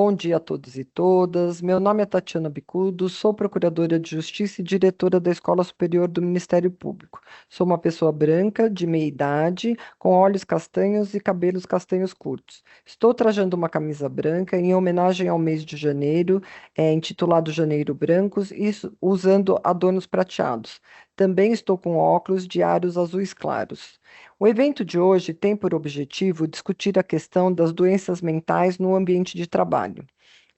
Bom dia a todos e todas. Meu nome é Tatiana Bicudo, sou procuradora de Justiça e diretora da Escola Superior do Ministério Público. Sou uma pessoa branca, de meia idade, com olhos castanhos e cabelos castanhos curtos. Estou trajando uma camisa branca em homenagem ao mês de janeiro, intitulado Janeiro Brancos, e usando adornos prateados. Também estou com óculos de aros azuis claros. O evento de hoje tem por objetivo discutir a questão das doenças mentais no ambiente de trabalho.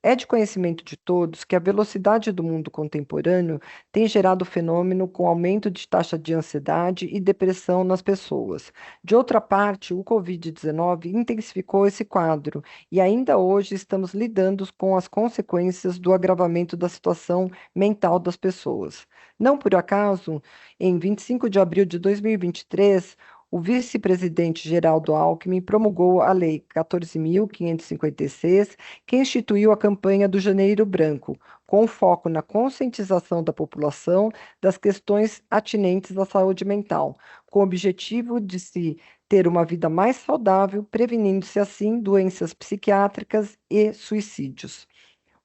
É de conhecimento de todos que a velocidade do mundo contemporâneo tem gerado fenômeno com aumento de taxa de ansiedade e depressão nas pessoas. De outra parte, o Covid-19 intensificou esse quadro e ainda hoje estamos lidando com as consequências do agravamento da situação mental das pessoas. Não por acaso, em 25 de abril de 2023, o vice-presidente Geraldo Alckmin promulgou a Lei 14.556, que instituiu a campanha do Janeiro Branco, com foco na conscientização da população das questões atinentes à saúde mental, com o objetivo de se ter uma vida mais saudável, prevenindo-se assim doenças psiquiátricas e suicídios.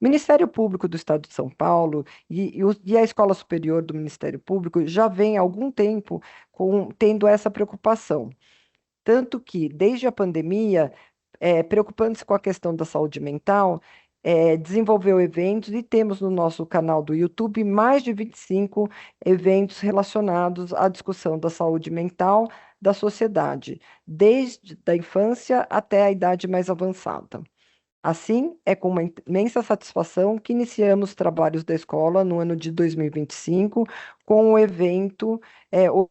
O Ministério Público do Estado de São Paulo e a Escola Superior do Ministério Público já vem há algum tempo tendo essa preocupação. Tanto que, desde a pandemia, preocupando-se com a questão da saúde mental, desenvolveu eventos e temos no nosso canal do YouTube mais de 25 eventos relacionados à discussão da saúde mental da sociedade, desde a infância até a idade mais avançada. Assim, é com uma imensa satisfação que iniciamos os trabalhos da escola no ano de 2025, com o evento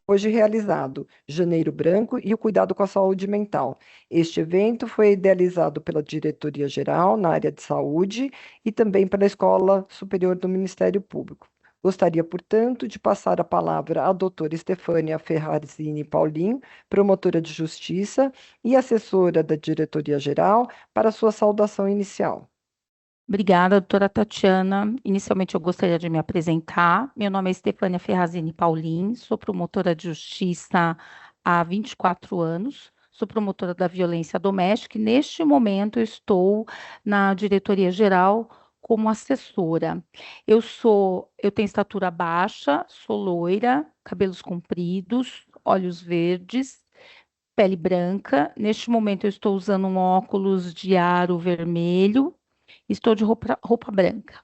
hoje realizado, Janeiro Branco e o Cuidado com a Saúde Mental. Este evento foi idealizado pela Diretoria-Geral na área de saúde e também pela Escola Superior do Ministério Público. Gostaria, portanto, de passar a palavra à doutora Estefânia Ferrarzini Paulin, promotora de justiça e assessora da Diretoria-Geral, para sua saudação inicial. Obrigada, doutora Tatiana. Inicialmente, eu gostaria de me apresentar. Meu nome é Estefânia Ferrazini Paulin, sou promotora de justiça há 24 anos, sou promotora da violência doméstica e, neste momento, eu estou na diretoria-geral como assessora. Eu tenho estatura baixa, sou loira, cabelos compridos, olhos verdes, pele branca. Neste momento, eu estou usando um óculos de aro vermelho. Estou de roupa branca.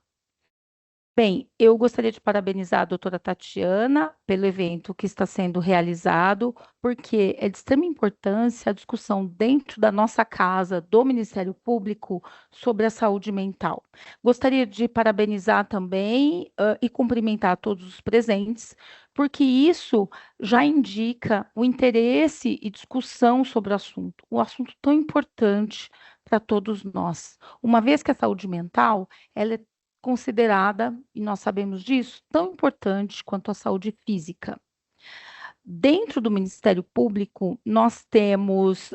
Bem, eu gostaria de parabenizar a doutora Tatiana pelo evento que está sendo realizado, porque é de extrema importância a discussão dentro da nossa casa, do Ministério Público, sobre a saúde mental. Gostaria de parabenizar também, e cumprimentar todos os presentes, porque isso já indica o interesse e discussão sobre o assunto, um assunto tão importante para todos nós. Uma vez que a saúde mental, ela é considerada, e nós sabemos disso, tão importante quanto a saúde física. Dentro do Ministério Público, nós temos,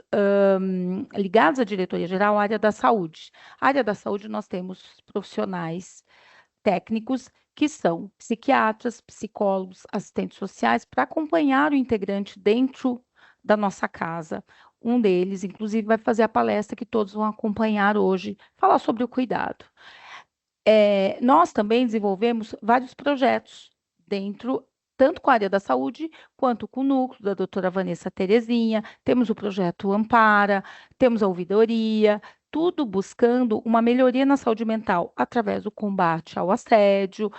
ligados à diretoria-geral, a área da saúde. A área da saúde, nós temos profissionais técnicos que são psiquiatras, psicólogos, assistentes sociais, para acompanhar o integrante dentro da nossa casa. Um deles, inclusive, vai fazer a palestra que todos vão acompanhar hoje, falar sobre o cuidado. Nós também desenvolvemos vários projetos dentro, tanto com a área da saúde, quanto com o núcleo da doutora Vanessa Terezinha, temos o projeto Ampara, temos a ouvidoria, tudo buscando uma melhoria na saúde mental através do combate ao assédio,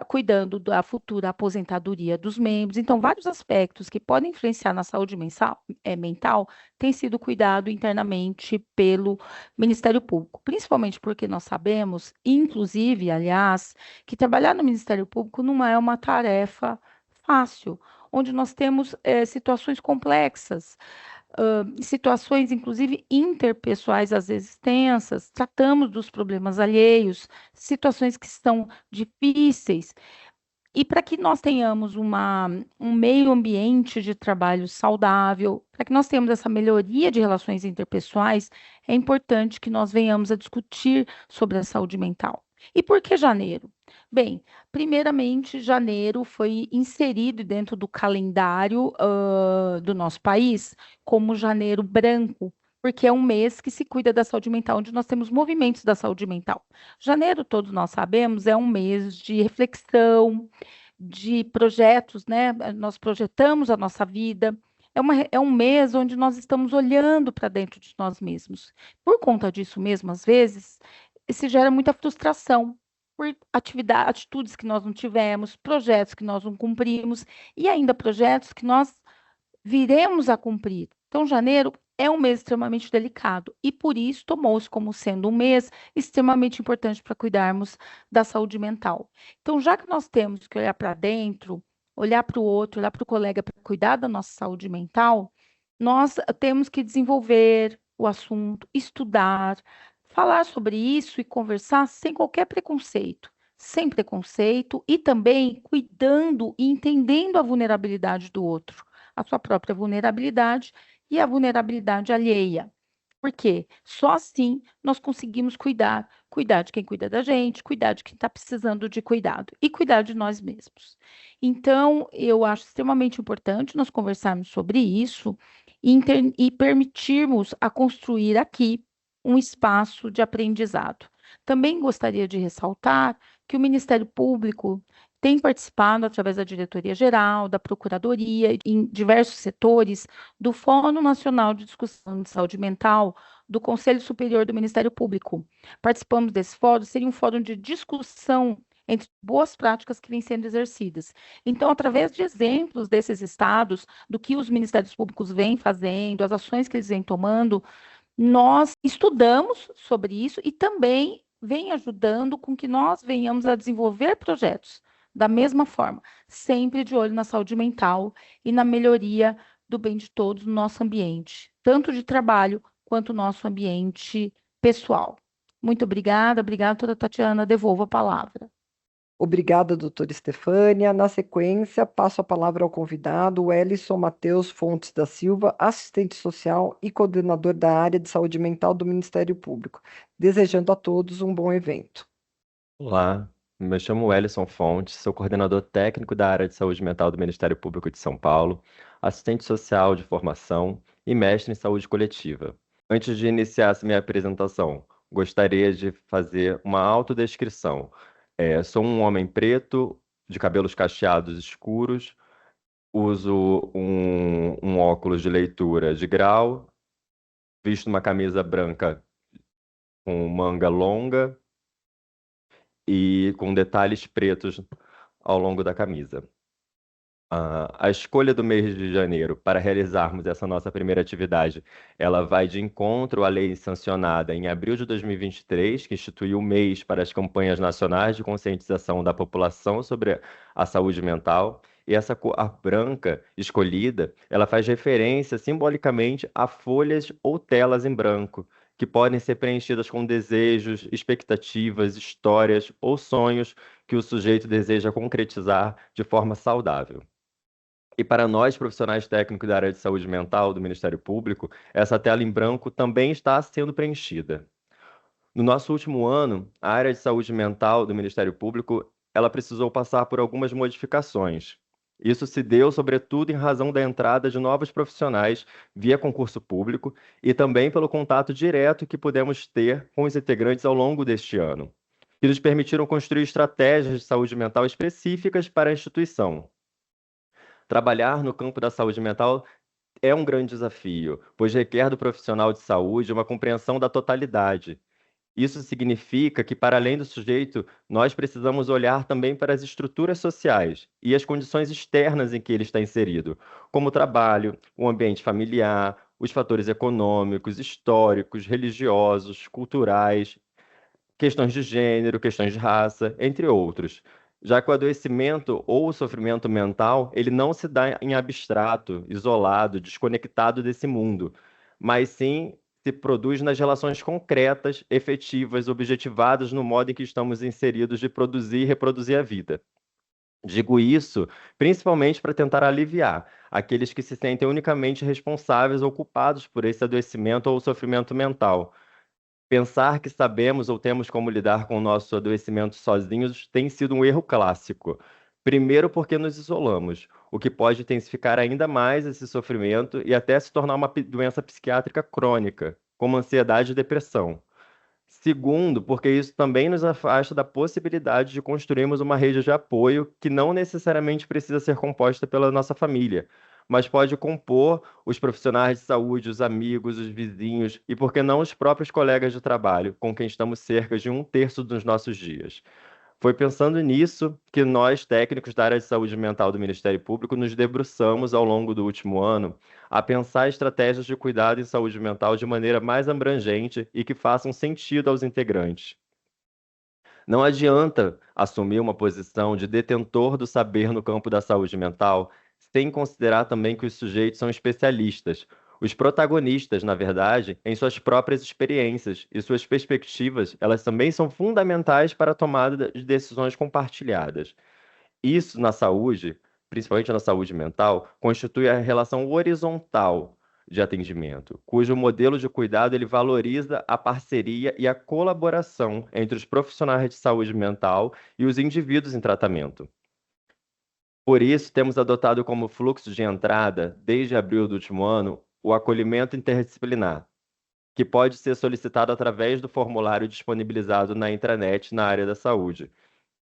cuidando da futura aposentadoria dos membros. Então, vários aspectos que podem influenciar na saúde mental têm sido cuidado internamente pelo Ministério Público, principalmente porque nós sabemos, inclusive, aliás, que trabalhar no Ministério Público não é uma tarefa fácil, onde nós temos situações complexas, situações, inclusive, interpessoais, às vezes tensas, tratamos dos problemas alheios, situações que são difíceis. E para que nós tenhamos um meio ambiente de trabalho saudável, para que nós tenhamos essa melhoria de relações interpessoais, é importante que nós venhamos a discutir sobre a saúde mental. E por que janeiro? Bem, primeiramente, janeiro foi inserido dentro do calendário, do nosso país como janeiro branco, porque é um mês que se cuida da saúde mental, onde nós temos movimentos da saúde mental. Janeiro, todos nós sabemos, é um mês de reflexão, de projetos, né? Nós projetamos a nossa vida. É um mês onde nós estamos olhando para dentro de nós mesmos. Por conta disso mesmo, às vezes, se gera muita frustração por atitudes que nós não tivemos, projetos que nós não cumprimos, e ainda projetos que nós viremos a cumprir. Então, janeiro é um mês extremamente delicado e, por isso, tomou-se como sendo um mês extremamente importante para cuidarmos da saúde mental. Então, já que nós temos que olhar para dentro, olhar para o outro, olhar para o colega para cuidar da nossa saúde mental, nós temos que desenvolver o assunto, estudar, falar sobre isso e conversar sem qualquer preconceito. Sem preconceito e também cuidando e entendendo a vulnerabilidade do outro, a sua própria vulnerabilidade e a vulnerabilidade alheia. Por quê? Só assim nós conseguimos cuidar de quem cuida da gente, cuidar de quem está precisando de cuidado e cuidar de nós mesmos. Então, eu acho extremamente importante nós conversarmos sobre isso e permitirmos a construir aqui um espaço de aprendizado. Também gostaria de ressaltar que o Ministério Público tem participado, através da Diretoria Geral, da Procuradoria, em diversos setores, do Fórum Nacional de Discussão de Saúde Mental, do Conselho Superior do Ministério Público. Participamos desse fórum, seria um fórum de discussão entre boas práticas que vêm sendo exercidas. Então, através de exemplos desses estados, do que os ministérios públicos vêm fazendo, as ações que eles vêm tomando, nós estudamos sobre isso e também vem ajudando com que nós venhamos a desenvolver projetos da mesma forma, sempre de olho na saúde mental e na melhoria do bem de todos no nosso ambiente, tanto de trabalho quanto no nosso ambiente pessoal. Muito obrigada, doutora Tatiana. Devolvo a palavra. Obrigada, doutora Estefânia. Na sequência, passo a palavra ao convidado, Wellison Matheus Fontes da Silva, assistente social e coordenador da área de saúde mental do Ministério Público, desejando a todos um bom evento. Olá, me chamo Wellison Fontes, sou coordenador técnico da área de saúde mental do Ministério Público de São Paulo, assistente social de formação e mestre em saúde coletiva. Antes de iniciar essa minha apresentação, gostaria de fazer uma autodescrição. Sou um homem preto, de cabelos cacheados escuros, uso um óculos de leitura de grau, visto uma camisa branca com manga longa e com detalhes pretos ao longo da camisa. A escolha do mês de janeiro para realizarmos essa nossa primeira atividade, ela vai de encontro à lei sancionada em abril de 2023, que instituiu o mês para as campanhas nacionais de conscientização da população sobre a saúde mental. E essa cor branca escolhida, ela faz referência simbolicamente a folhas ou telas em branco, que podem ser preenchidas com desejos, expectativas, histórias ou sonhos que o sujeito deseja concretizar de forma saudável. E para nós, profissionais técnicos da área de saúde mental do Ministério Público, essa tela em branco também está sendo preenchida. No nosso último ano, a área de saúde mental do Ministério Público, ela precisou passar por algumas modificações. Isso se deu, sobretudo, em razão da entrada de novos profissionais via concurso público e também pelo contato direto que pudemos ter com os integrantes ao longo deste ano, que nos permitiram construir estratégias de saúde mental específicas para a instituição. Trabalhar no campo da saúde mental é um grande desafio, pois requer do profissional de saúde uma compreensão da totalidade. Isso significa que, para além do sujeito, nós precisamos olhar também para as estruturas sociais e as condições externas em que ele está inserido, como o trabalho, o ambiente familiar, os fatores econômicos, históricos, religiosos, culturais, questões de gênero, questões de raça, entre outros. Já que o adoecimento ou o sofrimento mental, ele não se dá em abstrato, isolado, desconectado desse mundo, mas sim se produz nas relações concretas, efetivas, objetivadas no modo em que estamos inseridos de produzir e reproduzir a vida. Digo isso principalmente para tentar aliviar aqueles que se sentem unicamente responsáveis ou culpados por esse adoecimento ou sofrimento mental. Pensar que sabemos ou temos como lidar com o nosso adoecimento sozinhos tem sido um erro clássico. Primeiro, porque nos isolamos, o que pode intensificar ainda mais esse sofrimento e até se tornar uma doença psiquiátrica crônica, como ansiedade e depressão. Segundo, porque isso também nos afasta da possibilidade de construirmos uma rede de apoio que não necessariamente precisa ser composta pela nossa família, mas pode compor os profissionais de saúde, os amigos, os vizinhos e, por que não, os próprios colegas de trabalho, com quem estamos cerca de um terço dos nossos dias. Foi pensando nisso que nós, técnicos da área de saúde mental do Ministério Público, nos debruçamos ao longo do último ano a pensar estratégias de cuidado em saúde mental de maneira mais abrangente e que façam sentido aos integrantes. Não adianta assumir uma posição de detentor do saber no campo da saúde mental sem considerar também que os sujeitos são especialistas, os protagonistas, na verdade, em suas próprias experiências e suas perspectivas, elas também são fundamentais para a tomada de decisões compartilhadas. Isso na saúde, principalmente na saúde mental, constitui a relação horizontal de atendimento, cujo modelo de cuidado ele valoriza a parceria e a colaboração entre os profissionais de saúde mental e os indivíduos em tratamento. Por isso, temos adotado como fluxo de entrada, desde abril do último ano, o acolhimento interdisciplinar, que pode ser solicitado através do formulário disponibilizado na intranet na área da saúde.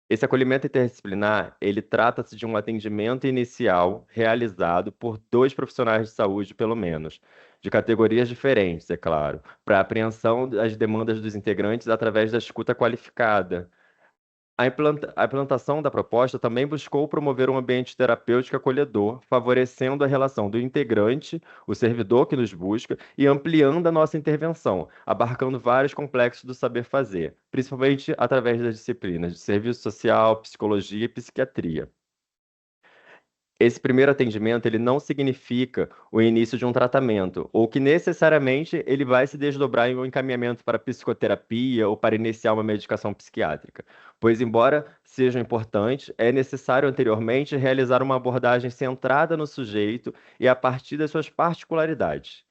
Esse acolhimento interdisciplinar, ele trata-se de um atendimento inicial realizado por 2 profissionais de saúde, pelo menos, de categorias diferentes, é claro, para apreensão das demandas dos integrantes através da escuta qualificada. A implantação da proposta também buscou promover um ambiente terapêutico acolhedor, favorecendo a relação do integrante, o servidor que nos busca, e ampliando a nossa intervenção, abarcando vários complexos do saber fazer, principalmente através das disciplinas de serviço social, psicologia e psiquiatria. Esse primeiro atendimento, ele não significa o início de um tratamento, ou que necessariamente ele vai se desdobrar em um encaminhamento para psicoterapia ou para iniciar uma medicação psiquiátrica. Pois, embora seja importante, é necessário anteriormente realizar uma abordagem centrada no sujeito e a partir das suas particularidades.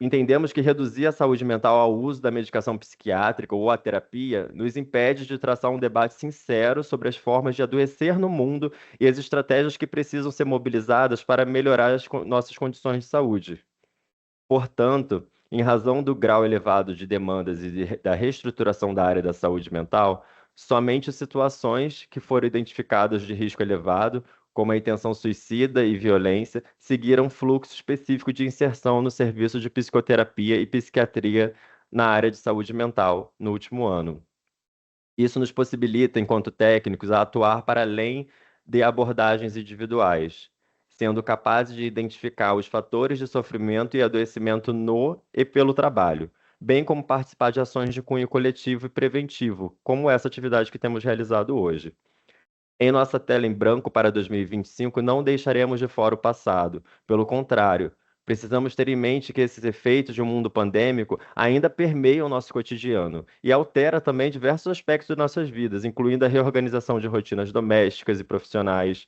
Entendemos que reduzir a saúde mental ao uso da medicação psiquiátrica ou à terapia nos impede de traçar um debate sincero sobre as formas de adoecer no mundo e as estratégias que precisam ser mobilizadas para melhorar as nossas condições de saúde. Portanto, em razão do grau elevado de demandas e da reestruturação da área da saúde mental, somente situações que foram identificadas de risco elevado, como a intenção suicida e violência, seguiram fluxo específico de inserção no serviço de psicoterapia e psiquiatria na área de saúde mental no último ano. Isso nos possibilita, enquanto técnicos, a atuar para além de abordagens individuais, sendo capazes de identificar os fatores de sofrimento e adoecimento no e pelo trabalho, bem como participar de ações de cunho coletivo e preventivo, como essa atividade que temos realizado hoje. Em nossa tela em branco para 2025, não deixaremos de fora o passado. Pelo contrário, precisamos ter em mente que esses efeitos de um mundo pandêmico ainda permeiam o nosso cotidiano e altera também diversos aspectos de nossas vidas, incluindo a reorganização de rotinas domésticas e profissionais.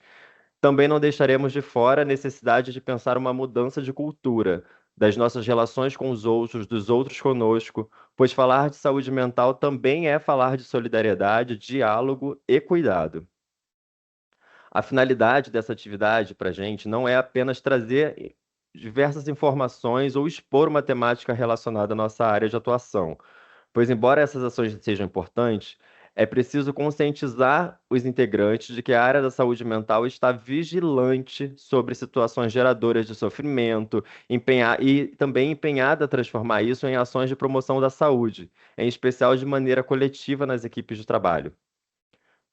Também não deixaremos de fora a necessidade de pensar uma mudança de cultura, das nossas relações com os outros, dos outros conosco, pois falar de saúde mental também é falar de solidariedade, diálogo e cuidado. A finalidade dessa atividade para a gente não é apenas trazer diversas informações ou expor uma temática relacionada à nossa área de atuação, pois, embora essas ações sejam importantes, é preciso conscientizar os integrantes de que a área da saúde mental está vigilante sobre situações geradoras de sofrimento, e também empenhada a transformar isso em ações de promoção da saúde, em especial de maneira coletiva nas equipes de trabalho.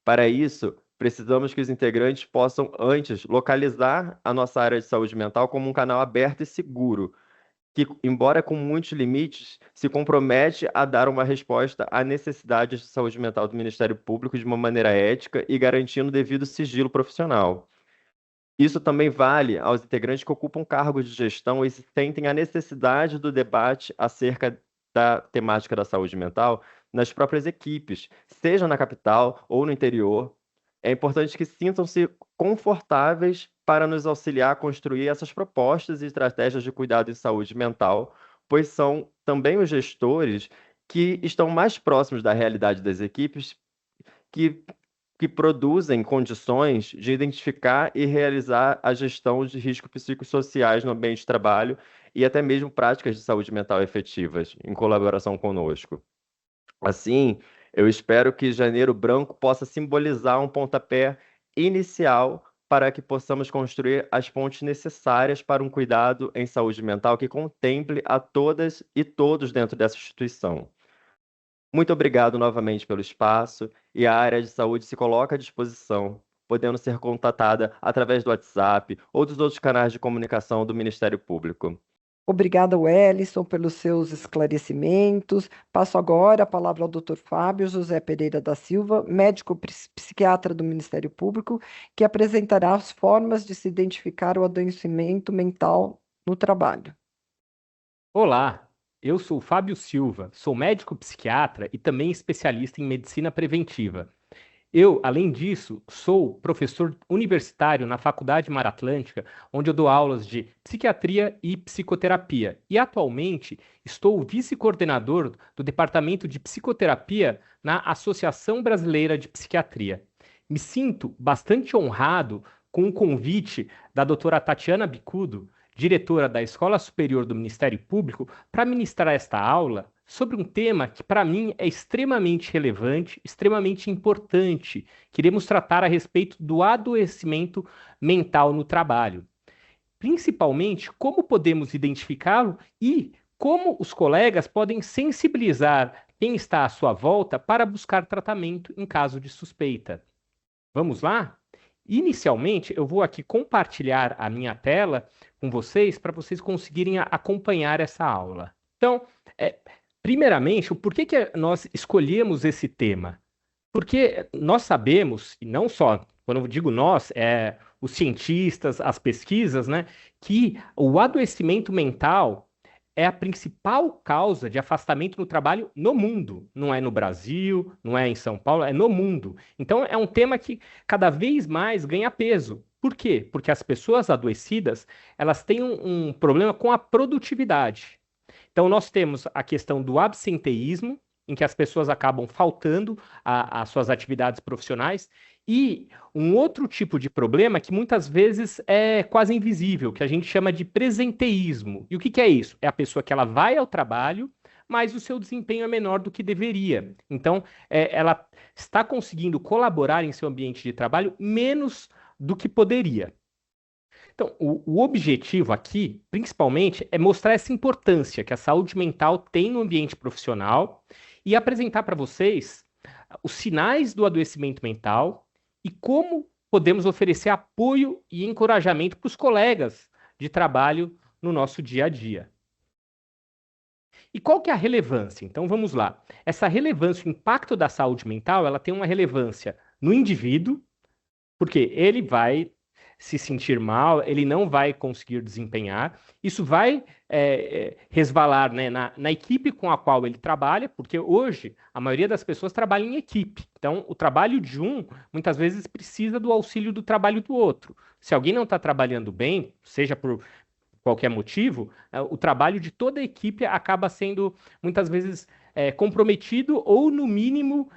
Para isso, precisamos que os integrantes possam, antes, localizar a nossa área de saúde mental como um canal aberto e seguro, que, embora com muitos limites, se compromete a dar uma resposta à necessidades de saúde mental do Ministério Público de uma maneira ética e garantindo o devido sigilo profissional. Isso também vale aos integrantes que ocupam cargos de gestão e sentem a necessidade do debate acerca da temática da saúde mental nas próprias equipes, seja na capital ou no interior. É importante que sintam-se confortáveis para nos auxiliar a construir essas propostas e estratégias de cuidado em saúde mental, pois são também os gestores que estão mais próximos da realidade das equipes, que que produzem condições de identificar e realizar a gestão de riscos psicossociais no ambiente de trabalho e até mesmo práticas de saúde mental efetivas, em colaboração conosco. Assim, eu espero que Janeiro Branco possa simbolizar um pontapé inicial para que possamos construir as pontes necessárias para um cuidado em saúde mental que contemple a todas e todos dentro dessa instituição. Muito obrigado novamente pelo espaço e a área de saúde se coloca à disposição, podendo ser contatada através do WhatsApp ou dos outros canais de comunicação do Ministério Público. Obrigada, Wellington, pelos seus esclarecimentos. Passo agora a palavra ao Dr. Fábio José Pereira da Silva, médico psiquiatra do Ministério Público, que apresentará as formas de se identificar o adoecimento mental no trabalho. Olá, eu sou Fábio Silva, sou médico psiquiatra e também especialista em medicina preventiva. Eu, além disso, sou professor universitário na Faculdade Mar Atlântica, onde eu dou aulas de psiquiatria e psicoterapia. E atualmente estou vice-coordenador do Departamento de Psicoterapia na Associação Brasileira de Psiquiatria. Me sinto bastante honrado com o convite da doutora Tatiana Bicudo, diretora da Escola Superior do Ministério Público, para ministrar esta aula sobre um tema que, para mim, é extremamente relevante, extremamente importante. Queremos tratar a respeito do adoecimento mental no trabalho. Principalmente, como podemos identificá-lo e como os colegas podem sensibilizar quem está à sua volta para buscar tratamento em caso de suspeita. Vamos lá? Inicialmente, eu vou aqui compartilhar a minha tela com vocês para vocês conseguirem acompanhar essa aula. Então, primeiramente, por que nós escolhemos esse tema? Porque nós sabemos, e não só, quando eu digo nós, os cientistas, as pesquisas, né, que o adoecimento mental é a principal causa de afastamento no trabalho no mundo. Não é no Brasil, não é em São Paulo, é no mundo. Então, é um tema que cada vez mais ganha peso. Por quê? Porque as pessoas adoecidas, elas têm um problema com a produtividade. Então, nós temos a questão do absenteísmo, em que as pessoas acabam faltando às suas atividades profissionais, e um outro tipo de problema que muitas vezes é quase invisível, que a gente chama de presenteísmo. E o que é isso? É a pessoa que ela vai ao trabalho, mas o seu desempenho é menor do que deveria. Então, ela está conseguindo colaborar em seu ambiente de trabalho menos do que poderia. Então, o objetivo aqui, principalmente, é mostrar essa importância que a saúde mental tem no ambiente profissional e apresentar para vocês os sinais do adoecimento mental e como podemos oferecer apoio e encorajamento para os colegas de trabalho no nosso dia a dia. E qual que é a relevância? Então, vamos lá. Essa relevância, o impacto da saúde mental, ela tem uma relevância no indivíduo, porque ele vai se sentir mal, ele não vai conseguir desempenhar. Isso vai resvalar, né, na equipe com a qual ele trabalha, porque hoje a maioria das pessoas trabalha em equipe. Então, o trabalho de um, muitas vezes, precisa do auxílio do trabalho do outro. Se alguém não está trabalhando bem, seja por qualquer motivo, o trabalho de toda a equipe acaba sendo, muitas vezes, comprometido ou, no mínimo,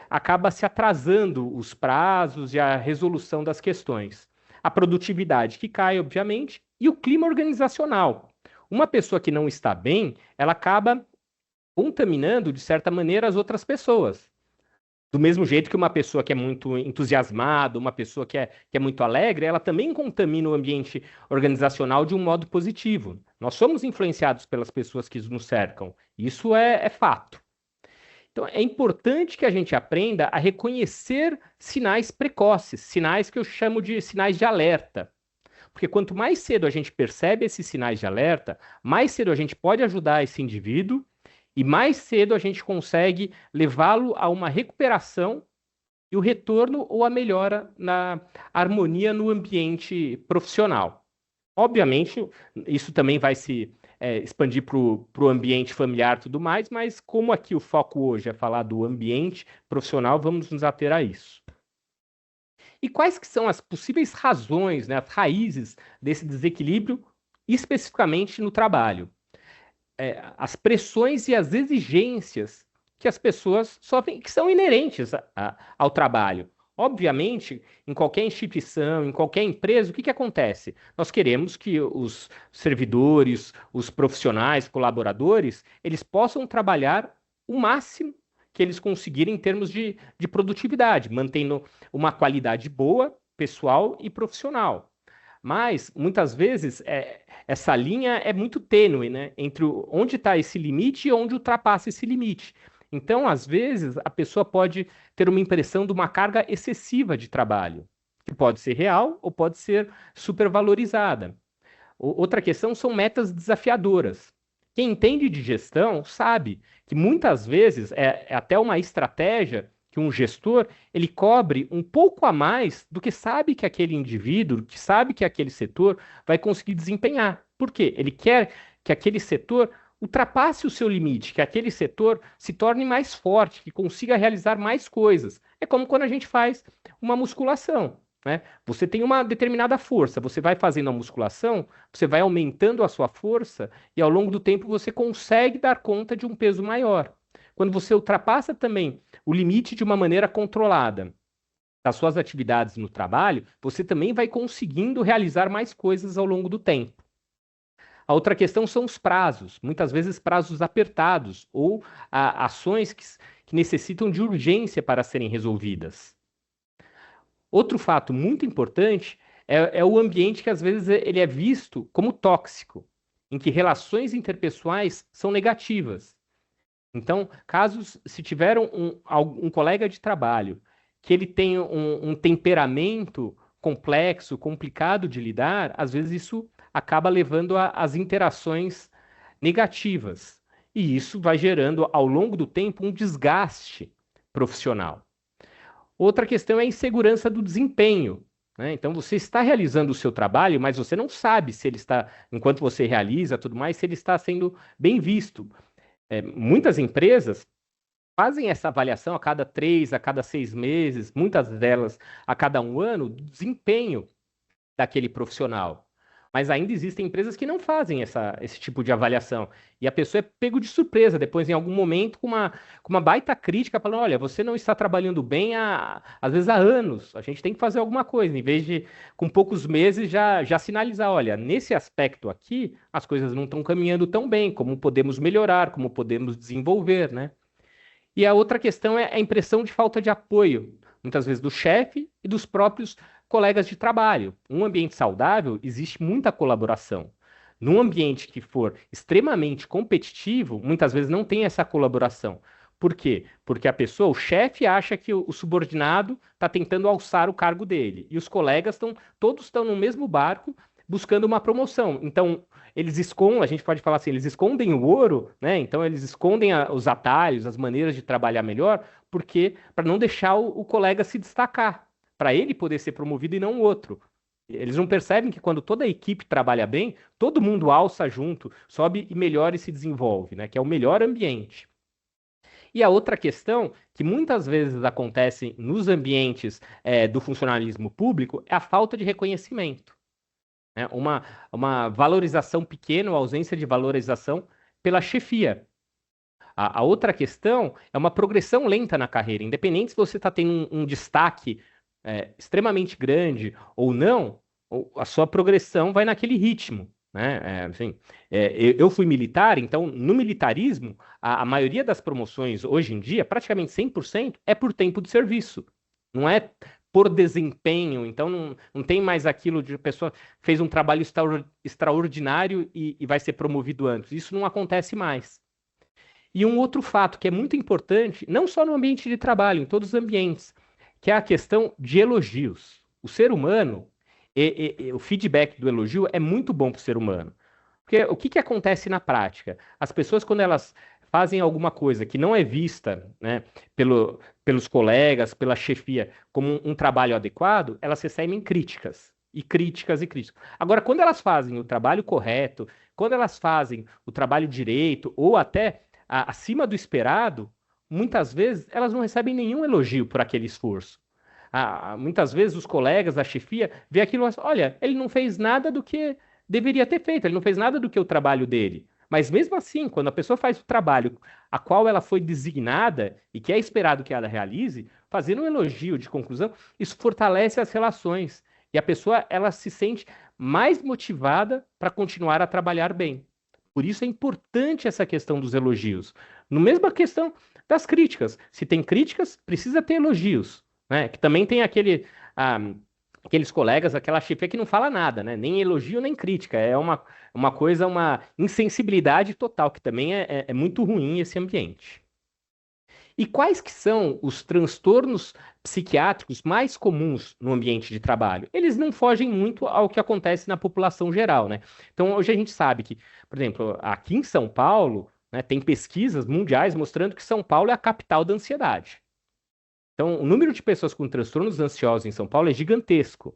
acaba se atrasando os prazos e a resolução das questões. A produtividade que cai, obviamente, e o clima organizacional. Uma pessoa que não está bem, ela acaba contaminando, de certa maneira, as outras pessoas. Do mesmo jeito que uma pessoa que é muito entusiasmada, uma pessoa que é muito alegre, ela também contamina o ambiente organizacional de um modo positivo. Nós somos influenciados pelas pessoas que nos cercam. Isso é fato. Então, é importante que a gente aprenda a reconhecer sinais precoces, sinais que eu chamo de sinais de alerta. Porque quanto mais cedo a gente percebe esses sinais de alerta, mais cedo a gente pode ajudar esse indivíduo e mais cedo a gente consegue levá-lo a uma recuperação e o retorno ou a melhora na harmonia no ambiente profissional. Obviamente, isso também vai se expandir para o ambiente familiar e tudo mais, mas como aqui o foco hoje é falar do ambiente profissional, vamos nos ater a isso. E quais que são as possíveis razões, né, as raízes desse desequilíbrio, especificamente no trabalho? As pressões e as exigências que as pessoas sofrem, que são inerentes ao trabalho. Obviamente, em qualquer instituição, em qualquer empresa, o que acontece? Nós queremos que os servidores, os profissionais, colaboradores, eles possam trabalhar o máximo que eles conseguirem em termos de produtividade, mantendo uma qualidade boa, pessoal e profissional. Mas, muitas vezes, essa linha é muito tênue, né? Entre onde está esse limite e onde ultrapassa esse limite. Então, às vezes, a pessoa pode ter uma impressão de uma carga excessiva de trabalho, que pode ser real ou pode ser supervalorizada. Outra questão são metas desafiadoras. Quem entende de gestão sabe que muitas vezes é até uma estratégia que um gestor ele cobre um pouco a mais do que sabe que aquele indivíduo, que sabe que aquele setor vai conseguir desempenhar. Por quê? Ele quer que aquele setor ultrapasse o seu limite, que aquele setor se torne mais forte, que consiga realizar mais coisas. É como quando a gente faz uma musculação, né? Você tem uma determinada força, você vai fazendo a musculação, você vai aumentando a sua força e ao longo do tempo você consegue dar conta de um peso maior. Quando você ultrapassa também o limite de uma maneira controlada das suas atividades no trabalho, você também vai conseguindo realizar mais coisas ao longo do tempo. A outra questão são os prazos, muitas vezes prazos apertados ou ações que necessitam de urgência para serem resolvidas. Outro fato muito importante é o ambiente que às vezes ele é visto como tóxico, em que relações interpessoais são negativas. Então, caso se tiver um colega de trabalho que ele tem um temperamento complexo, complicado de lidar, às vezes isso acaba levando às interações negativas. E isso vai gerando, ao longo do tempo, um desgaste profissional. Outra questão é a insegurança do desempenho, né? Então, você está realizando o seu trabalho, mas você não sabe se ele está, enquanto você realiza tudo mais, se ele está sendo bem visto. Muitas empresas fazem essa avaliação a cada 3, a cada 6 meses, muitas delas a cada 1 ano, do desempenho daquele profissional. Mas ainda existem empresas que não fazem esse tipo de avaliação. E a pessoa é pego de surpresa, depois, em algum momento, com uma baita crítica, falando: olha, você não está trabalhando bem às vezes há anos. A gente tem que fazer alguma coisa, em vez de, com poucos meses, já sinalizar: olha, nesse aspecto aqui, as coisas não estão caminhando tão bem, como podemos melhorar, como podemos desenvolver, né? E a outra questão é a impressão de falta de apoio, muitas vezes do chefe e dos próprios colegas de trabalho. Um ambiente saudável, existe muita colaboração. Num ambiente que for extremamente competitivo, muitas vezes não tem essa colaboração. Por quê? Porque a pessoa, o chefe, acha que o subordinado está tentando alçar o cargo dele. E os colegas todos estão no mesmo barco buscando uma promoção. Então, eles escondem, a gente pode falar assim, eles escondem o ouro, né? Então, eles escondem os atalhos, as maneiras de trabalhar melhor, porque para não deixar o colega se destacar, para ele poder ser promovido e não o outro. Eles não percebem que quando toda a equipe trabalha bem, todo mundo alça junto, sobe e melhora e se desenvolve, né? Que é o melhor ambiente. E a outra questão, que muitas vezes acontece nos ambientes do funcionalismo público, é a falta de reconhecimento, né? Uma valorização pequena, a ausência de valorização pela chefia. A outra questão é uma progressão lenta na carreira, independente se você está tendo um destaque extremamente grande ou não, a sua progressão vai naquele ritmo, né? Assim, eu fui militar, então no militarismo, a maioria das promoções hoje em dia, praticamente 100%, é por tempo de serviço. Não é por desempenho, então não tem mais aquilo de a pessoa fez um trabalho extraordinário e vai ser promovido antes. Isso não acontece mais. E um outro fato que é muito importante, não só no ambiente de trabalho, em todos os ambientes, que é a questão de elogios. O ser humano, o feedback do elogio é muito bom para o ser humano. Porque o que acontece na prática? As pessoas, quando elas fazem alguma coisa que não é vista, né, pelos colegas, pela chefia, como um trabalho adequado, elas recebem críticas. E críticas e críticas. Agora, quando elas fazem o trabalho correto, quando elas fazem o trabalho direito, ou até acima do esperado, muitas vezes elas não recebem nenhum elogio por aquele esforço. Muitas vezes os colegas, a chefia, vê aquilo e falam: olha, ele não fez nada do que deveria ter feito, ele não fez nada do que o trabalho dele. Mas mesmo assim, quando a pessoa faz o trabalho a qual ela foi designada e que é esperado que ela realize, fazendo um elogio de conclusão, isso fortalece as relações. E a pessoa, ela se sente mais motivada para continuar a trabalhar bem. Por isso é importante essa questão dos elogios. No mesma questão das críticas. Se tem críticas, precisa ter elogios, né? Que também tem aqueles colegas, aquela chefia que não fala nada, né? Nem elogio, nem crítica. É uma coisa, uma insensibilidade total, que também é muito ruim esse ambiente. E quais que são os transtornos psiquiátricos mais comuns no ambiente de trabalho? Eles não fogem muito ao que acontece na população geral, né? Então, hoje a gente sabe que, por exemplo, aqui em São Paulo, né, tem pesquisas mundiais mostrando que São Paulo é a capital da ansiedade. Então, o número de pessoas com transtornos ansiosos em São Paulo é gigantesco.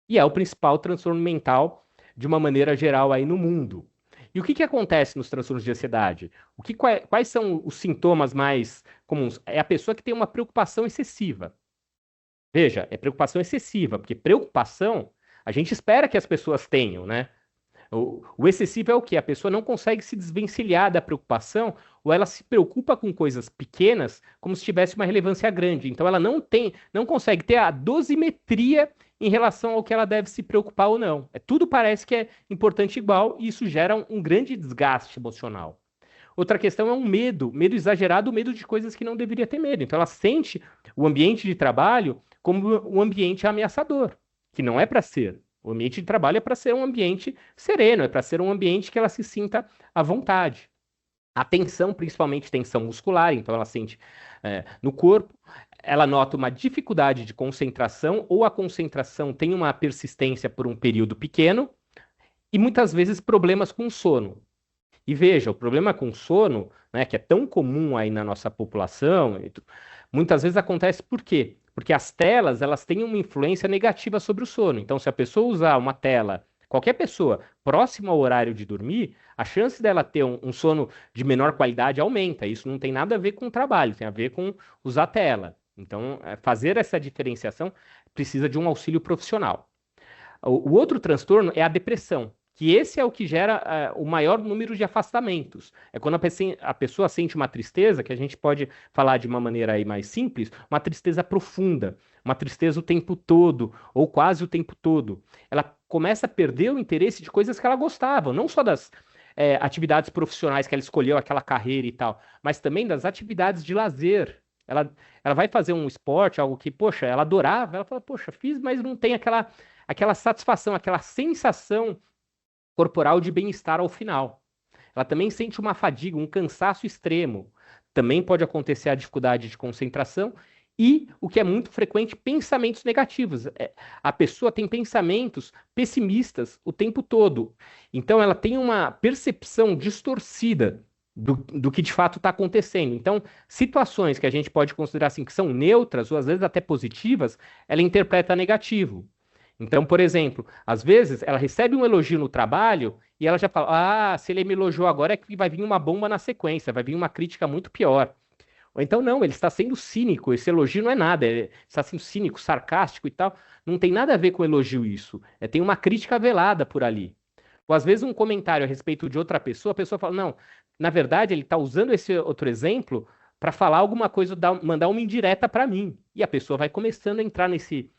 E é o principal transtorno mental, de uma maneira geral, aí no mundo. E o que acontece nos transtornos de ansiedade? Quais são os sintomas mais comuns? É a pessoa que tem uma preocupação excessiva. Veja, é preocupação excessiva, porque preocupação a gente espera que as pessoas tenham, né? O excessivo é o quê? A pessoa não consegue se desvencilhar da preocupação, ou ela se preocupa com coisas pequenas como se tivesse uma relevância grande. Então ela não consegue ter a dosimetria em relação ao que ela deve se preocupar ou não. Tudo parece que é importante igual, e isso gera um grande desgaste emocional. Outra questão é um medo exagerado, medo de coisas que não deveria ter medo. Então ela sente o ambiente de trabalho como um ambiente ameaçador, que não é para ser. O ambiente de trabalho é para ser um ambiente sereno, é para ser um ambiente que ela se sinta à vontade. A tensão, principalmente tensão muscular, então ela sente no corpo, ela nota uma dificuldade de concentração, ou a concentração tem uma persistência por um período pequeno, e muitas vezes problemas com sono. E veja, o problema com sono, né, que é tão comum aí na nossa população, muitas vezes acontece por quê? Porque as telas, elas têm uma influência negativa sobre o sono. Então, se a pessoa usar uma tela, qualquer pessoa, próxima ao horário de dormir, a chance dela ter um sono de menor qualidade aumenta. Isso não tem nada a ver com o trabalho, tem a ver com usar tela. Então, fazer essa diferenciação precisa de um auxílio profissional. O outro transtorno é a depressão, que esse é o que gera o maior número de afastamentos. É quando a pessoa sente uma tristeza, que a gente pode falar de uma maneira aí mais simples, uma tristeza profunda, uma tristeza o tempo todo, ou quase o tempo todo. Ela começa a perder o interesse de coisas que ela gostava, não só das atividades profissionais que ela escolheu, aquela carreira e tal, mas também das atividades de lazer. Ela vai fazer um esporte, algo que, poxa, ela adorava, ela fala, poxa, fiz, mas não tem aquela satisfação, aquela sensação corporal de bem-estar ao final. Ela também sente uma fadiga, um cansaço extremo. Também pode acontecer a dificuldade de concentração e, o que é muito frequente, pensamentos negativos. A pessoa tem pensamentos pessimistas o tempo todo. Então, ela tem uma percepção distorcida do que de fato está acontecendo. Então, situações que a gente pode considerar assim, que são neutras, ou às vezes até positivas, ela interpreta negativo. Então, por exemplo, às vezes ela recebe um elogio no trabalho e ela já fala, se ele me elogiou agora é que vai vir uma bomba na sequência, vai vir uma crítica muito pior. Ou então não, ele está sendo cínico, esse elogio não é nada, ele está sendo cínico, sarcástico e tal, não tem nada a ver com elogio isso, tem uma crítica velada por ali. Ou às vezes um comentário a respeito de outra pessoa, a pessoa fala, não, na verdade ele está usando esse outro exemplo para falar alguma coisa, mandar uma indireta para mim. E a pessoa vai começando a entrar nesse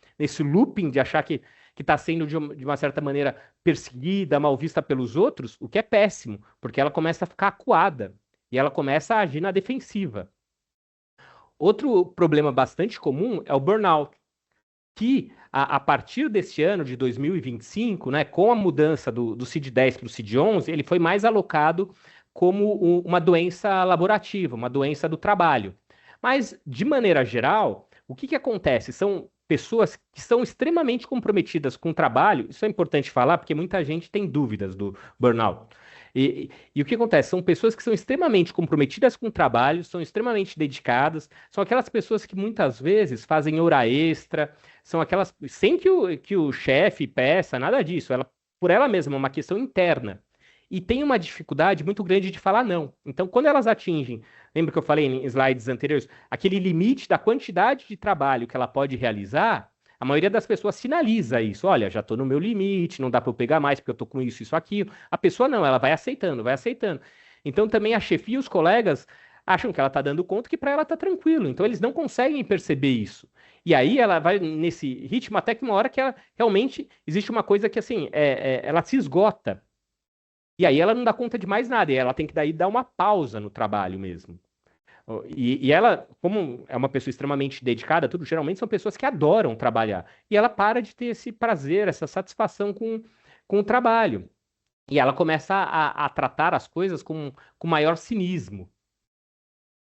looping de achar que está sendo, de uma certa maneira, perseguida, mal vista pelos outros, o que é péssimo, porque ela começa a ficar acuada e ela começa a agir na defensiva. Outro problema bastante comum é o burnout, que a partir deste ano de 2025, né, com a mudança do CID-10 para o CID-11, ele foi mais alocado como uma doença laborativa, uma doença do trabalho. Mas, de maneira geral, o que acontece? São pessoas que são extremamente comprometidas com o trabalho, isso é importante falar, porque muita gente tem dúvidas do burnout. E o que acontece? São pessoas que são extremamente comprometidas com o trabalho, são extremamente dedicadas, são aquelas pessoas que muitas vezes fazem hora extra, são aquelas, sem que o chefe peça, nada disso, por ela mesma, é uma questão interna. E tem uma dificuldade muito grande de falar não. Então, quando elas atingem, lembra que eu falei em slides anteriores, aquele limite da quantidade de trabalho que ela pode realizar, a maioria das pessoas sinaliza isso. Olha, já estou no meu limite, não dá para eu pegar mais porque eu estou com isso, aquilo. A pessoa não, ela vai aceitando, vai aceitando. Então, também a chefia e os colegas acham que ela está dando conta, que para ela está tranquilo. Então eles não conseguem perceber isso. E aí ela vai nesse ritmo até que uma hora que ela realmente existe uma coisa que assim, ela se esgota. E aí ela não dá conta de mais nada, e ela tem que daí dar uma pausa no trabalho mesmo. E ela, como é uma pessoa extremamente dedicada, tudo, geralmente são pessoas que adoram trabalhar. E ela para de ter esse prazer, essa satisfação com o trabalho. E ela começa a tratar as coisas com maior cinismo.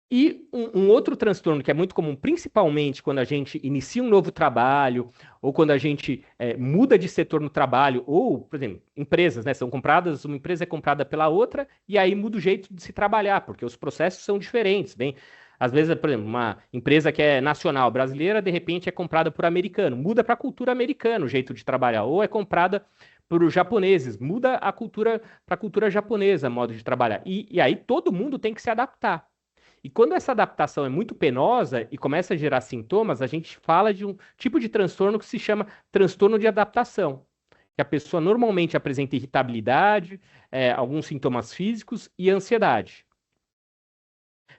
E um outro transtorno que é muito comum, principalmente quando a gente inicia um novo trabalho, ou quando a gente muda de setor no trabalho, ou, por exemplo, empresas, né, são compradas, uma empresa é comprada pela outra, e aí muda o jeito de se trabalhar, porque os processos são diferentes. Bem, às vezes, por exemplo, uma empresa que é nacional brasileira, de repente é comprada por americano, muda para a cultura americana o jeito de trabalhar, ou é comprada por japoneses, muda a cultura para a cultura japonesa, modo de trabalhar. E aí todo mundo tem que se adaptar. E quando essa adaptação é muito penosa e começa a gerar sintomas, a gente fala de um tipo de transtorno que se chama transtorno de adaptação. Que a pessoa normalmente apresenta irritabilidade, alguns sintomas físicos e ansiedade.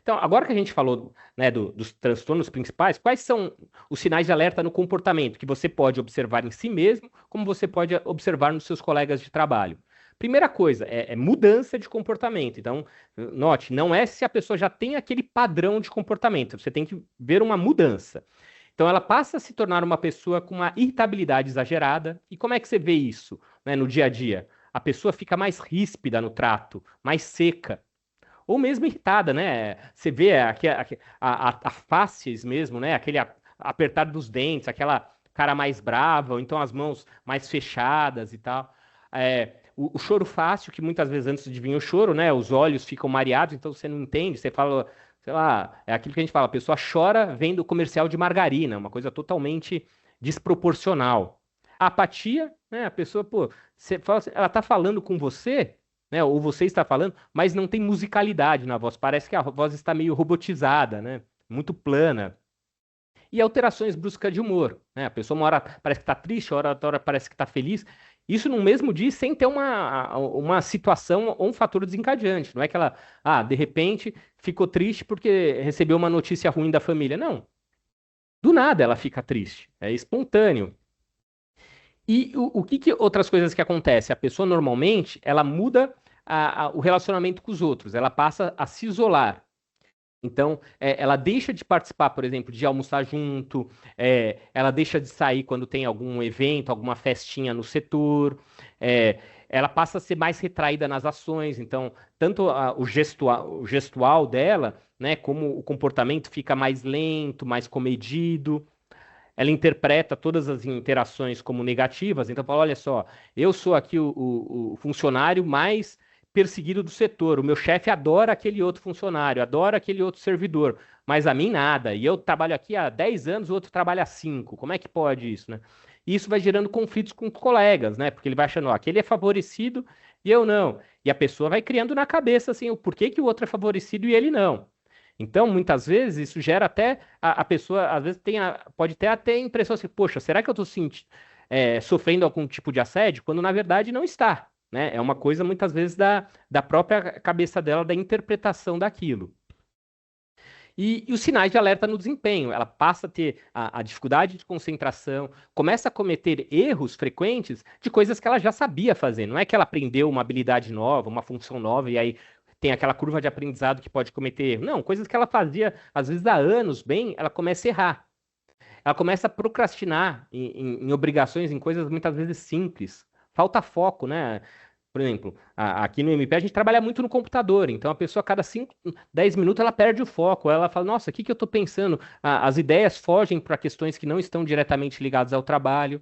Então, agora que a gente falou, né, dos transtornos principais, quais são os sinais de alerta no comportamento que você pode observar em si mesmo, como você pode observar nos seus colegas de trabalho? Primeira coisa, é mudança de comportamento. Então, note, não é se a pessoa já tem aquele padrão de comportamento, você tem que ver uma mudança. Então, ela passa a se tornar uma pessoa com uma irritabilidade exagerada. E como é que você vê isso, né, no dia a dia? A pessoa fica mais ríspida no trato, mais seca, ou mesmo irritada, né? Você vê a faces mesmo, né? Aquele apertar dos dentes, aquela cara mais brava, ou então as mãos mais fechadas e tal. O choro fácil, que muitas vezes antes de vir o choro, né? Os olhos ficam mareados, então você não entende, você fala, sei lá, é aquilo que a gente fala, a pessoa chora vendo o comercial de margarina, uma coisa totalmente desproporcional. A apatia, né? A pessoa, pô, você fala assim, ela tá falando com você, né? Ou você está falando, mas não tem musicalidade na voz. Parece que a voz está meio robotizada, né? Muito plana. E alterações bruscas de humor, né? A pessoa uma hora parece que está triste, outra hora parece que está feliz. Isso no mesmo dia, sem ter uma situação ou um fator desencadeante. Não é que ela, de repente, ficou triste porque recebeu uma notícia ruim da família. Não. Do nada ela fica triste. É espontâneo. E o que outras coisas que acontecem? A pessoa normalmente ela muda o relacionamento com os outros, ela passa a se isolar. Então, ela deixa de participar, por exemplo, de almoçar junto, ela deixa de sair quando tem algum evento, alguma festinha no setor, ela passa a ser mais retraída nas ações. Então, tanto o gestual dela, né, como o comportamento fica mais lento, mais comedido. Ela interpreta todas as interações como negativas, então fala, olha só, eu sou aqui o funcionário mais perseguido do setor, o meu chefe adora aquele outro funcionário, adora aquele outro servidor, mas a mim nada, e eu trabalho aqui há 10 anos, o outro trabalha há 5, como é que pode isso, né? E isso vai gerando conflitos com colegas, né? Porque ele vai achando, ó, aquele é favorecido e eu não. E a pessoa vai criando na cabeça, assim, o porquê que o outro é favorecido e ele não. Então, muitas vezes, isso gera até a pessoa, às vezes, pode ter até a impressão assim, poxa, será que eu estou sofrendo algum tipo de assédio? Quando na verdade não está, né? É uma coisa, muitas vezes, da própria cabeça dela, da interpretação daquilo. E os sinais de alerta no desempenho. Ela passa a ter a dificuldade de concentração, começa a cometer erros frequentes de coisas que ela já sabia fazer. Não é que ela aprendeu uma habilidade nova, uma função nova, e aí tem aquela curva de aprendizado que pode cometer erro. Não, coisas que ela fazia, às vezes, há anos bem, ela começa a errar. Ela começa a procrastinar em obrigações, em coisas muitas vezes simples. Falta foco, né? Por exemplo, aqui no MP a gente trabalha muito no computador, então a pessoa a cada 5, 10 minutos ela perde o foco, ela fala, nossa, o que eu estou pensando? As ideias fogem para questões que não estão diretamente ligadas ao trabalho,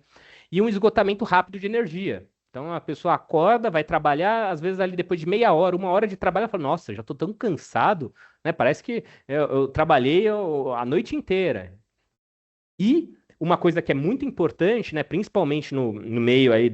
e um esgotamento rápido de energia. Então a pessoa acorda, vai trabalhar, às vezes ali depois de meia hora, uma hora de trabalho, ela fala, nossa, já estou tão cansado, né? Parece que eu trabalhei a noite inteira. E uma coisa que é muito importante, né, principalmente no meio aí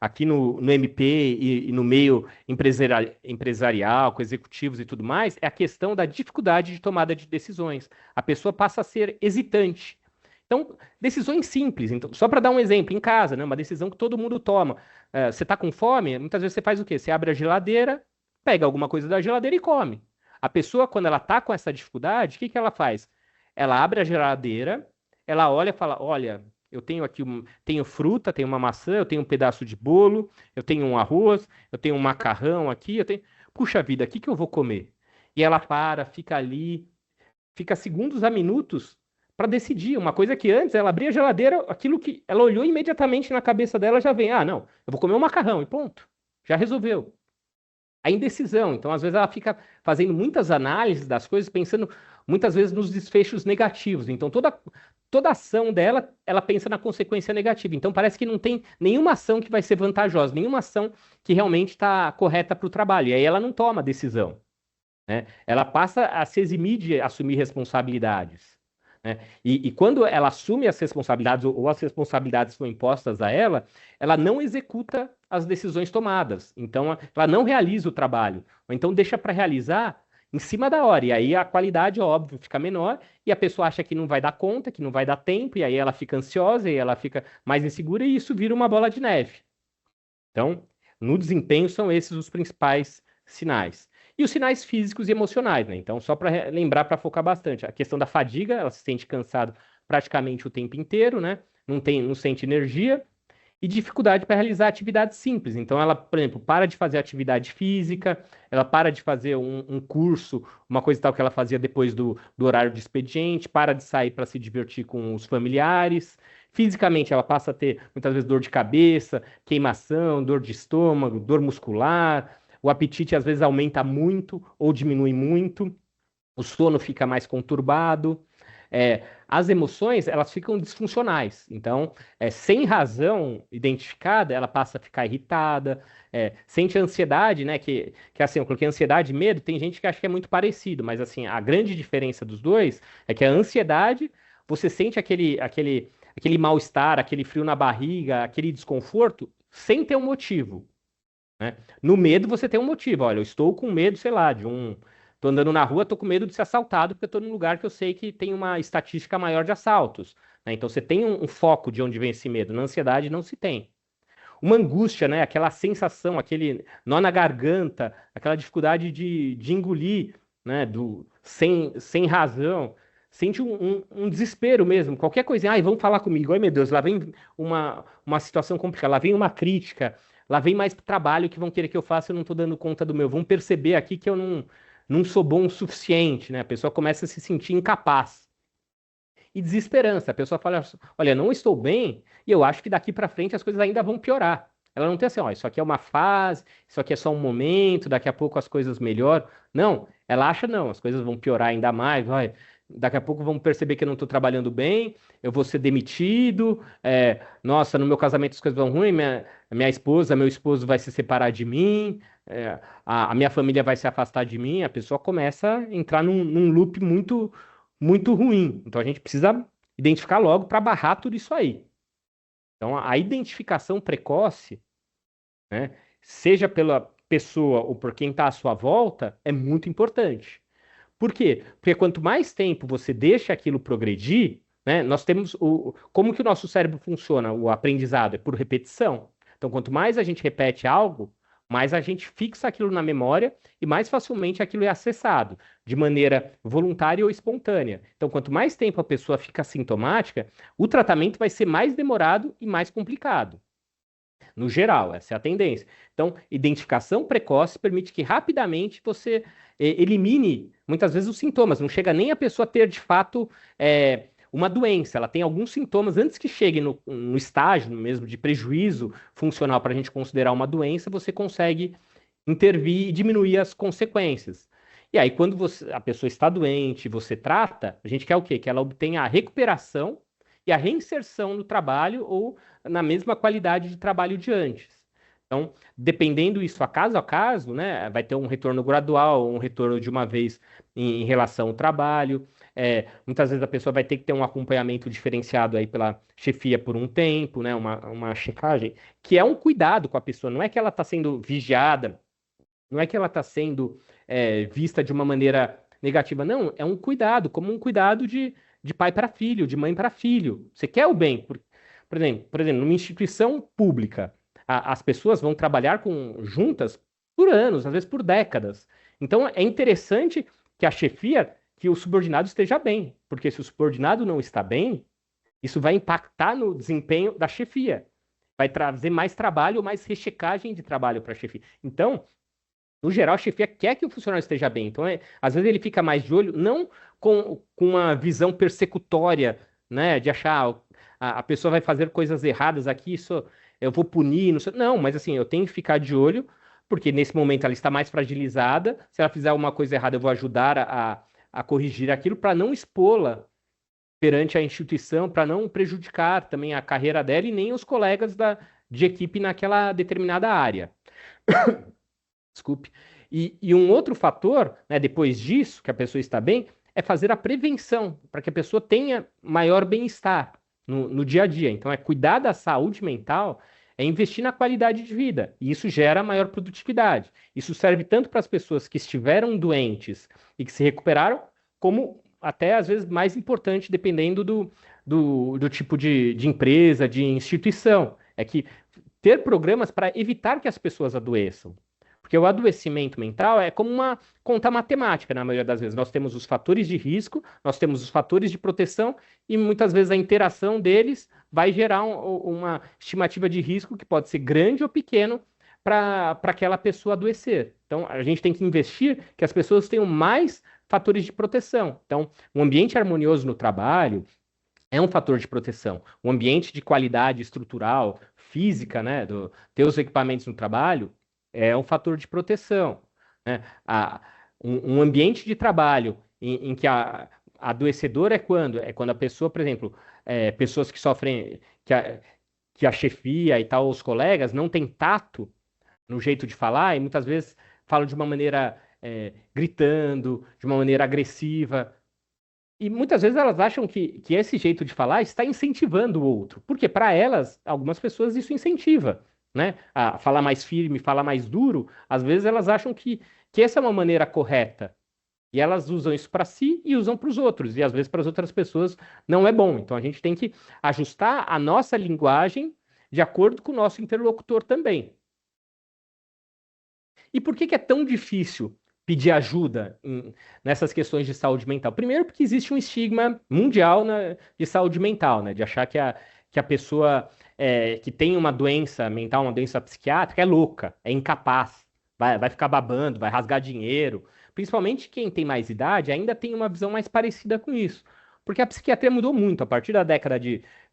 aqui no MP e no meio empresarial, com executivos e tudo mais, é a questão da dificuldade de tomada de decisões. A pessoa passa a ser hesitante. Então, decisões simples. Então, só para dar um exemplo, em casa, né, uma decisão que todo mundo toma. Você está com fome? Muitas vezes você faz o quê? Você abre a geladeira, pega alguma coisa da geladeira e come. A pessoa, quando ela está com essa dificuldade, o que ela faz? Ela abre a geladeira, ela olha e fala, olha, eu tenho aqui tenho fruta, tenho uma maçã, eu tenho um pedaço de bolo, eu tenho um arroz, eu tenho um macarrão aqui, eu tenho... Puxa vida, o que eu vou comer? E ela fica ali, fica segundos a minutos para decidir. Uma coisa que antes ela abria a geladeira, aquilo que ela olhou imediatamente na cabeça dela já vem, não, eu vou comer um macarrão e ponto. Já resolveu. A indecisão. Então, às vezes, ela fica fazendo muitas análises das coisas, pensando muitas vezes nos desfechos negativos. Então, toda ação dela, ela pensa na consequência negativa. Então, parece que não tem nenhuma ação que vai ser vantajosa, nenhuma ação que realmente está correta para o trabalho. E aí ela não toma decisão. Né? Ela passa a se eximir de assumir responsabilidades. Né? E quando ela assume as responsabilidades ou as responsabilidades são impostas a ela não executa as decisões tomadas. Então, ela não realiza o trabalho. Ou então deixa para realizar em cima da hora. E aí a qualidade, óbvio, fica menor e a pessoa acha que não vai dar conta, que não vai dar tempo, e aí ela fica ansiosa e ela fica mais insegura e isso vira uma bola de neve. Então, no desempenho são esses os principais sinais. E os sinais físicos e emocionais, né? Então, só para lembrar, para focar bastante, a questão da fadiga, ela se sente cansado praticamente o tempo inteiro, né? Não sente energia e dificuldade para realizar atividades simples. Então, ela, por exemplo, para de fazer atividade física, ela para de fazer um curso, uma coisa tal que ela fazia depois do horário de expediente, para de sair para se divertir com os familiares. Fisicamente, ela passa a ter muitas vezes dor de cabeça, queimação, dor de estômago, dor muscular. O apetite às vezes aumenta muito ou diminui muito. O sono fica mais conturbado. As emoções, elas ficam disfuncionais. Então, sem razão identificada, ela passa a ficar irritada, sente ansiedade, né? Que assim, eu coloquei ansiedade e medo, tem gente que acha que é muito parecido, mas assim, a grande diferença dos dois é que a ansiedade, você sente aquele mal-estar, aquele frio na barriga, aquele desconforto, sem ter um motivo. Né? No medo, você tem um motivo. Olha, eu estou com medo, sei lá, Tô andando na rua, tô com medo de ser assaltado, porque eu tô num lugar que eu sei que tem uma estatística maior de assaltos. Né? Então você tem um foco de onde vem esse medo. Na ansiedade não se tem. Uma angústia, né? Aquela sensação, aquele nó na garganta, aquela dificuldade de engolir, né? Sem razão. Sente um desespero mesmo. Qualquer coisa, ai, vamos falar comigo. Ai, meu Deus, lá vem uma situação complicada, lá vem uma crítica, lá vem mais trabalho que vão querer que eu faça, eu não estou dando conta do meu. Vão perceber aqui que eu não sou bom o suficiente, né? A pessoa começa a se sentir incapaz. E desesperança. A pessoa fala, olha, não estou bem e eu acho que daqui para frente as coisas ainda vão piorar. Ela não tem assim, ó, isso aqui é uma fase, isso aqui é só um momento, daqui a pouco as coisas melhoram. Não, ela acha não, as coisas vão piorar ainda mais, vai. Daqui a pouco vão perceber que eu não estou trabalhando bem, eu vou ser demitido, nossa, no meu casamento as coisas vão ruim, minha esposa, meu esposo vai se separar de mim, a minha família vai se afastar de mim, a pessoa começa a entrar num loop muito, muito ruim. Então a gente precisa identificar logo para barrar tudo isso aí. Então a identificação precoce, né, seja pela pessoa ou por quem está à sua volta, é muito importante. Por quê? Porque quanto mais tempo você deixa aquilo progredir, né, nós temos como que o nosso cérebro funciona, o aprendizado, é por repetição. Então, quanto mais a gente repete algo, mais a gente fixa aquilo na memória e mais facilmente aquilo é acessado, de maneira voluntária ou espontânea. Então, quanto mais tempo a pessoa fica sintomática, o tratamento vai ser mais demorado e mais complicado. No geral, essa é a tendência. Então, identificação precoce permite que rapidamente você elimine, muitas vezes, os sintomas. Não chega nem a pessoa ter, de fato, uma doença. Ela tem alguns sintomas antes que chegue no estágio mesmo de prejuízo funcional para a gente considerar uma doença, você consegue intervir e diminuir as consequências. E aí, quando a pessoa está doente, você trata, a gente quer o quê? Que ela obtenha a recuperação e a reinserção no trabalho ou na mesma qualidade de trabalho de antes. Então, dependendo isso a caso, né, vai ter um retorno gradual, um retorno de uma vez em relação ao trabalho. Muitas vezes a pessoa vai ter que ter um acompanhamento diferenciado aí pela chefia por um tempo, né, uma checagem, que é um cuidado com a pessoa. Não é que ela está sendo vigiada, não é que ela está sendo vista de uma maneira negativa, não, é um cuidado, como um cuidado de pai para filho, de mãe para filho. Você quer o bem. Por exemplo, numa instituição pública, as pessoas vão trabalhar juntas por anos, às vezes por décadas. Então, é interessante que a chefia, que o subordinado esteja bem, porque se o subordinado não está bem, isso vai impactar no desempenho da chefia, vai trazer mais trabalho, mais rechecagem de trabalho para a chefia. Então, no geral, a chefia quer que o funcionário esteja bem. Então, às vezes ele fica mais de olho, não com uma visão persecutória, né, de achar a pessoa vai fazer coisas erradas aqui, isso eu vou punir, não, mas assim, eu tenho que ficar de olho, porque nesse momento ela está mais fragilizada. Se ela fizer uma coisa errada, eu vou ajudar a corrigir aquilo para não expô-la perante a instituição, para não prejudicar também a carreira dela e nem os colegas de equipe naquela determinada área. Desculpe. E um outro fator, né, depois disso, que a pessoa está bem, é fazer a prevenção, para que a pessoa tenha maior bem-estar no dia a dia. Então, é cuidar da saúde mental, é investir na qualidade de vida. E isso gera maior produtividade. Isso serve tanto para as pessoas que estiveram doentes e que se recuperaram, como até, às vezes, mais importante, dependendo do tipo de empresa, de instituição. É que ter programas para evitar que as pessoas adoeçam. Porque o adoecimento mental é como uma conta matemática, na maioria das vezes. Nós temos os fatores de risco, nós temos os fatores de proteção, e muitas vezes a interação deles vai gerar uma estimativa de risco que pode ser grande ou pequeno para aquela pessoa adoecer. Então, a gente tem que investir que as pessoas tenham mais fatores de proteção. Então, um ambiente harmonioso no trabalho é um fator de proteção. Um ambiente de qualidade estrutural, física, né, ter os equipamentos no trabalho, é um fator de proteção, né? Um ambiente de trabalho em que a adoecedor é quando? É quando a pessoa, por exemplo, pessoas que sofrem, que a chefia e tal, os colegas, não têm tato no jeito de falar e muitas vezes falam de uma maneira gritando, de uma maneira agressiva. E muitas vezes elas acham que esse jeito de falar está incentivando o outro. Porque para elas, algumas pessoas, isso incentiva, né? A falar mais firme, falar mais duro, às vezes elas acham que essa é uma maneira correta. E elas usam isso para si e usam para os outros. E às vezes para as outras pessoas não é bom. Então a gente tem que ajustar a nossa linguagem de acordo com o nosso interlocutor também. E por que é tão difícil pedir ajuda nessas questões de saúde mental? Primeiro, porque existe um estigma mundial de saúde mental, né? De achar que a pessoa que tem uma doença mental, uma doença psiquiátrica, é louca, é incapaz, vai ficar babando, vai rasgar dinheiro. Principalmente quem tem mais idade ainda tem uma visão mais parecida com isso. Porque a psiquiatria mudou muito. A partir da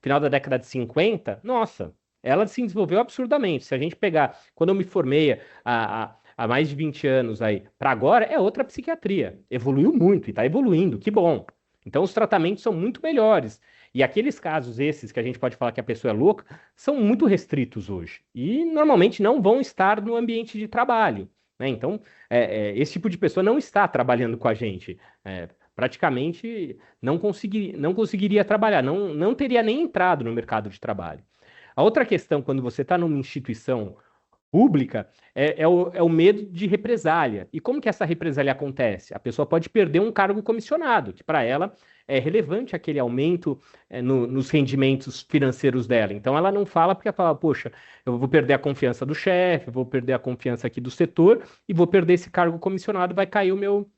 final da década de 50, nossa, ela se desenvolveu absurdamente. Se a gente pegar, quando eu me formei há mais de 20 anos aí para agora, é outra psiquiatria. Evoluiu muito e está evoluindo, que bom. Então os tratamentos são muito melhores. E aqueles casos esses que a gente pode falar que a pessoa é louca, são muito restritos hoje. E normalmente não vão estar no ambiente de trabalho, né? Então, esse tipo de pessoa não está trabalhando com a gente. Praticamente não conseguiria trabalhar, não teria nem entrado no mercado de trabalho. A outra questão, quando você está numa instituição pública, é o medo de represália. E como que essa represália acontece? A pessoa pode perder um cargo comissionado, que para ela é relevante aquele aumento nos rendimentos financeiros dela. Então ela não fala porque ela fala, poxa, eu vou perder a confiança do chefe, vou perder a confiança aqui do setor e vou perder esse cargo comissionado, vai cair o meu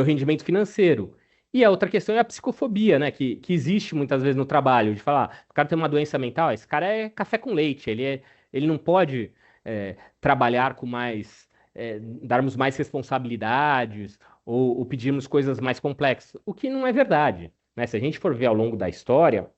rendimento financeiro. E a outra questão é a psicofobia, né? Que existe muitas vezes no trabalho, de falar, o cara tem uma doença mental, esse cara é café com leite, ele não pode trabalhar com darmos mais responsabilidades ou pedirmos coisas mais complexas, o que não é verdade, né? Se a gente for ver ao longo da história,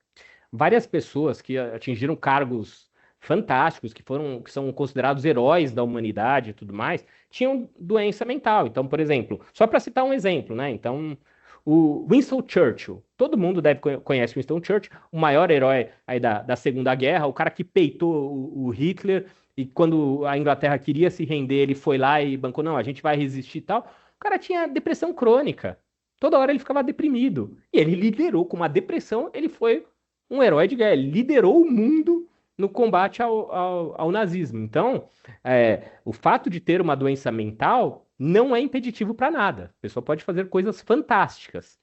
várias pessoas que atingiram cargos fantásticos, que são considerados heróis da humanidade e tudo mais, tinham doença mental. Então, por exemplo, só para citar um exemplo, né? Então, o Winston Churchill, todo mundo conhece o Winston Churchill, o maior herói aí da Segunda Guerra, o cara que peitou o Hitler, e quando a Inglaterra queria se render, ele foi lá e bancou, não, a gente vai resistir e tal. O cara tinha depressão crônica. Toda hora ele ficava deprimido. E ele liderou com uma depressão, ele foi um herói de guerra, ele liderou o mundo no combate ao nazismo. Então, o fato de ter uma doença mental não é impeditivo para nada. A pessoa pode fazer coisas fantásticas.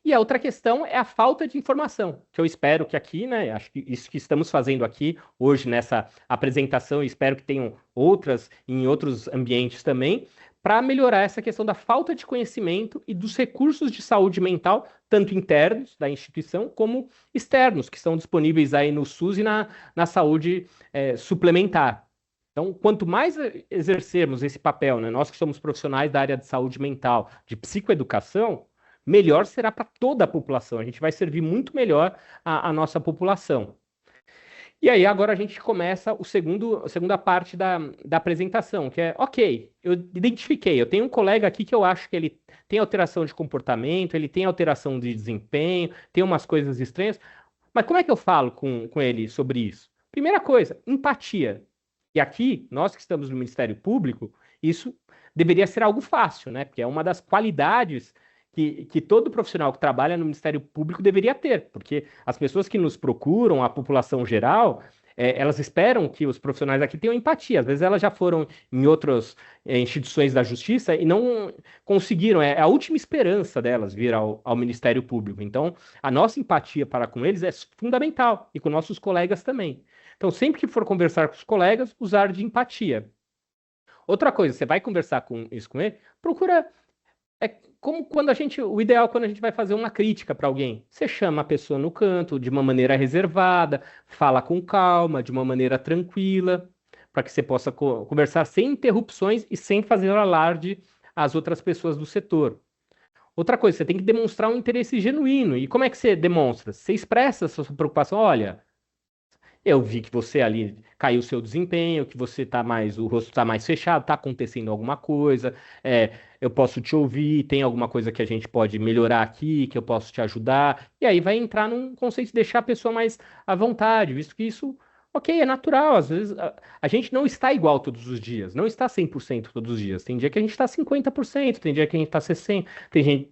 E a outra questão é a falta de informação, que eu espero que aqui, né, acho que isso que estamos fazendo aqui hoje nessa apresentação, e espero que tenham outras em outros ambientes também, para melhorar essa questão da falta de conhecimento e dos recursos de saúde mental, tanto internos da instituição como externos, que estão disponíveis aí no SUS e na saúde suplementar. Então, quanto mais exercermos esse papel, né, nós que somos profissionais da área de saúde mental, de psicoeducação, melhor será para toda a população. A gente vai servir muito melhor a nossa população. E aí, agora a gente começa a segunda parte da apresentação, que é, ok, eu identifiquei, eu tenho um colega aqui que eu acho que ele tem alteração de comportamento, ele tem alteração de desempenho, tem umas coisas estranhas, mas como é que eu falo com ele sobre isso? Primeira coisa, empatia. E aqui, nós que estamos no Ministério Público, isso deveria ser algo fácil, né? Porque é uma das qualidades que todo profissional que trabalha no Ministério Público deveria ter, porque as pessoas que nos procuram, a população geral, elas esperam que os profissionais aqui tenham empatia. Às vezes elas já foram em outras instituições da justiça e não conseguiram. É a última esperança delas vir ao Ministério Público. Então, a nossa empatia para com eles é fundamental e com nossos colegas também. Então, sempre que for conversar com os colegas, usar de empatia. Outra coisa, você vai conversar com ele, procura. Como o ideal quando a gente vai fazer uma crítica para alguém. Você chama a pessoa no canto, de uma maneira reservada, fala com calma, de uma maneira tranquila, para que você possa conversar sem interrupções e sem fazer alarde às outras pessoas do setor. Outra coisa, você tem que demonstrar um interesse genuíno. E como é que você demonstra? Você expressa a sua preocupação. Olha, eu vi que você ali caiu o seu desempenho, que você o rosto está mais fechado, está acontecendo alguma coisa, eu posso te ouvir, tem alguma coisa que a gente pode melhorar aqui, que eu posso te ajudar. E aí vai entrar num conceito de deixar a pessoa mais à vontade, visto que isso, ok, é natural. Às vezes a gente não está igual todos os dias, não está 100% todos os dias. Tem dia que a gente está 50%, tem dia que a gente está 60%,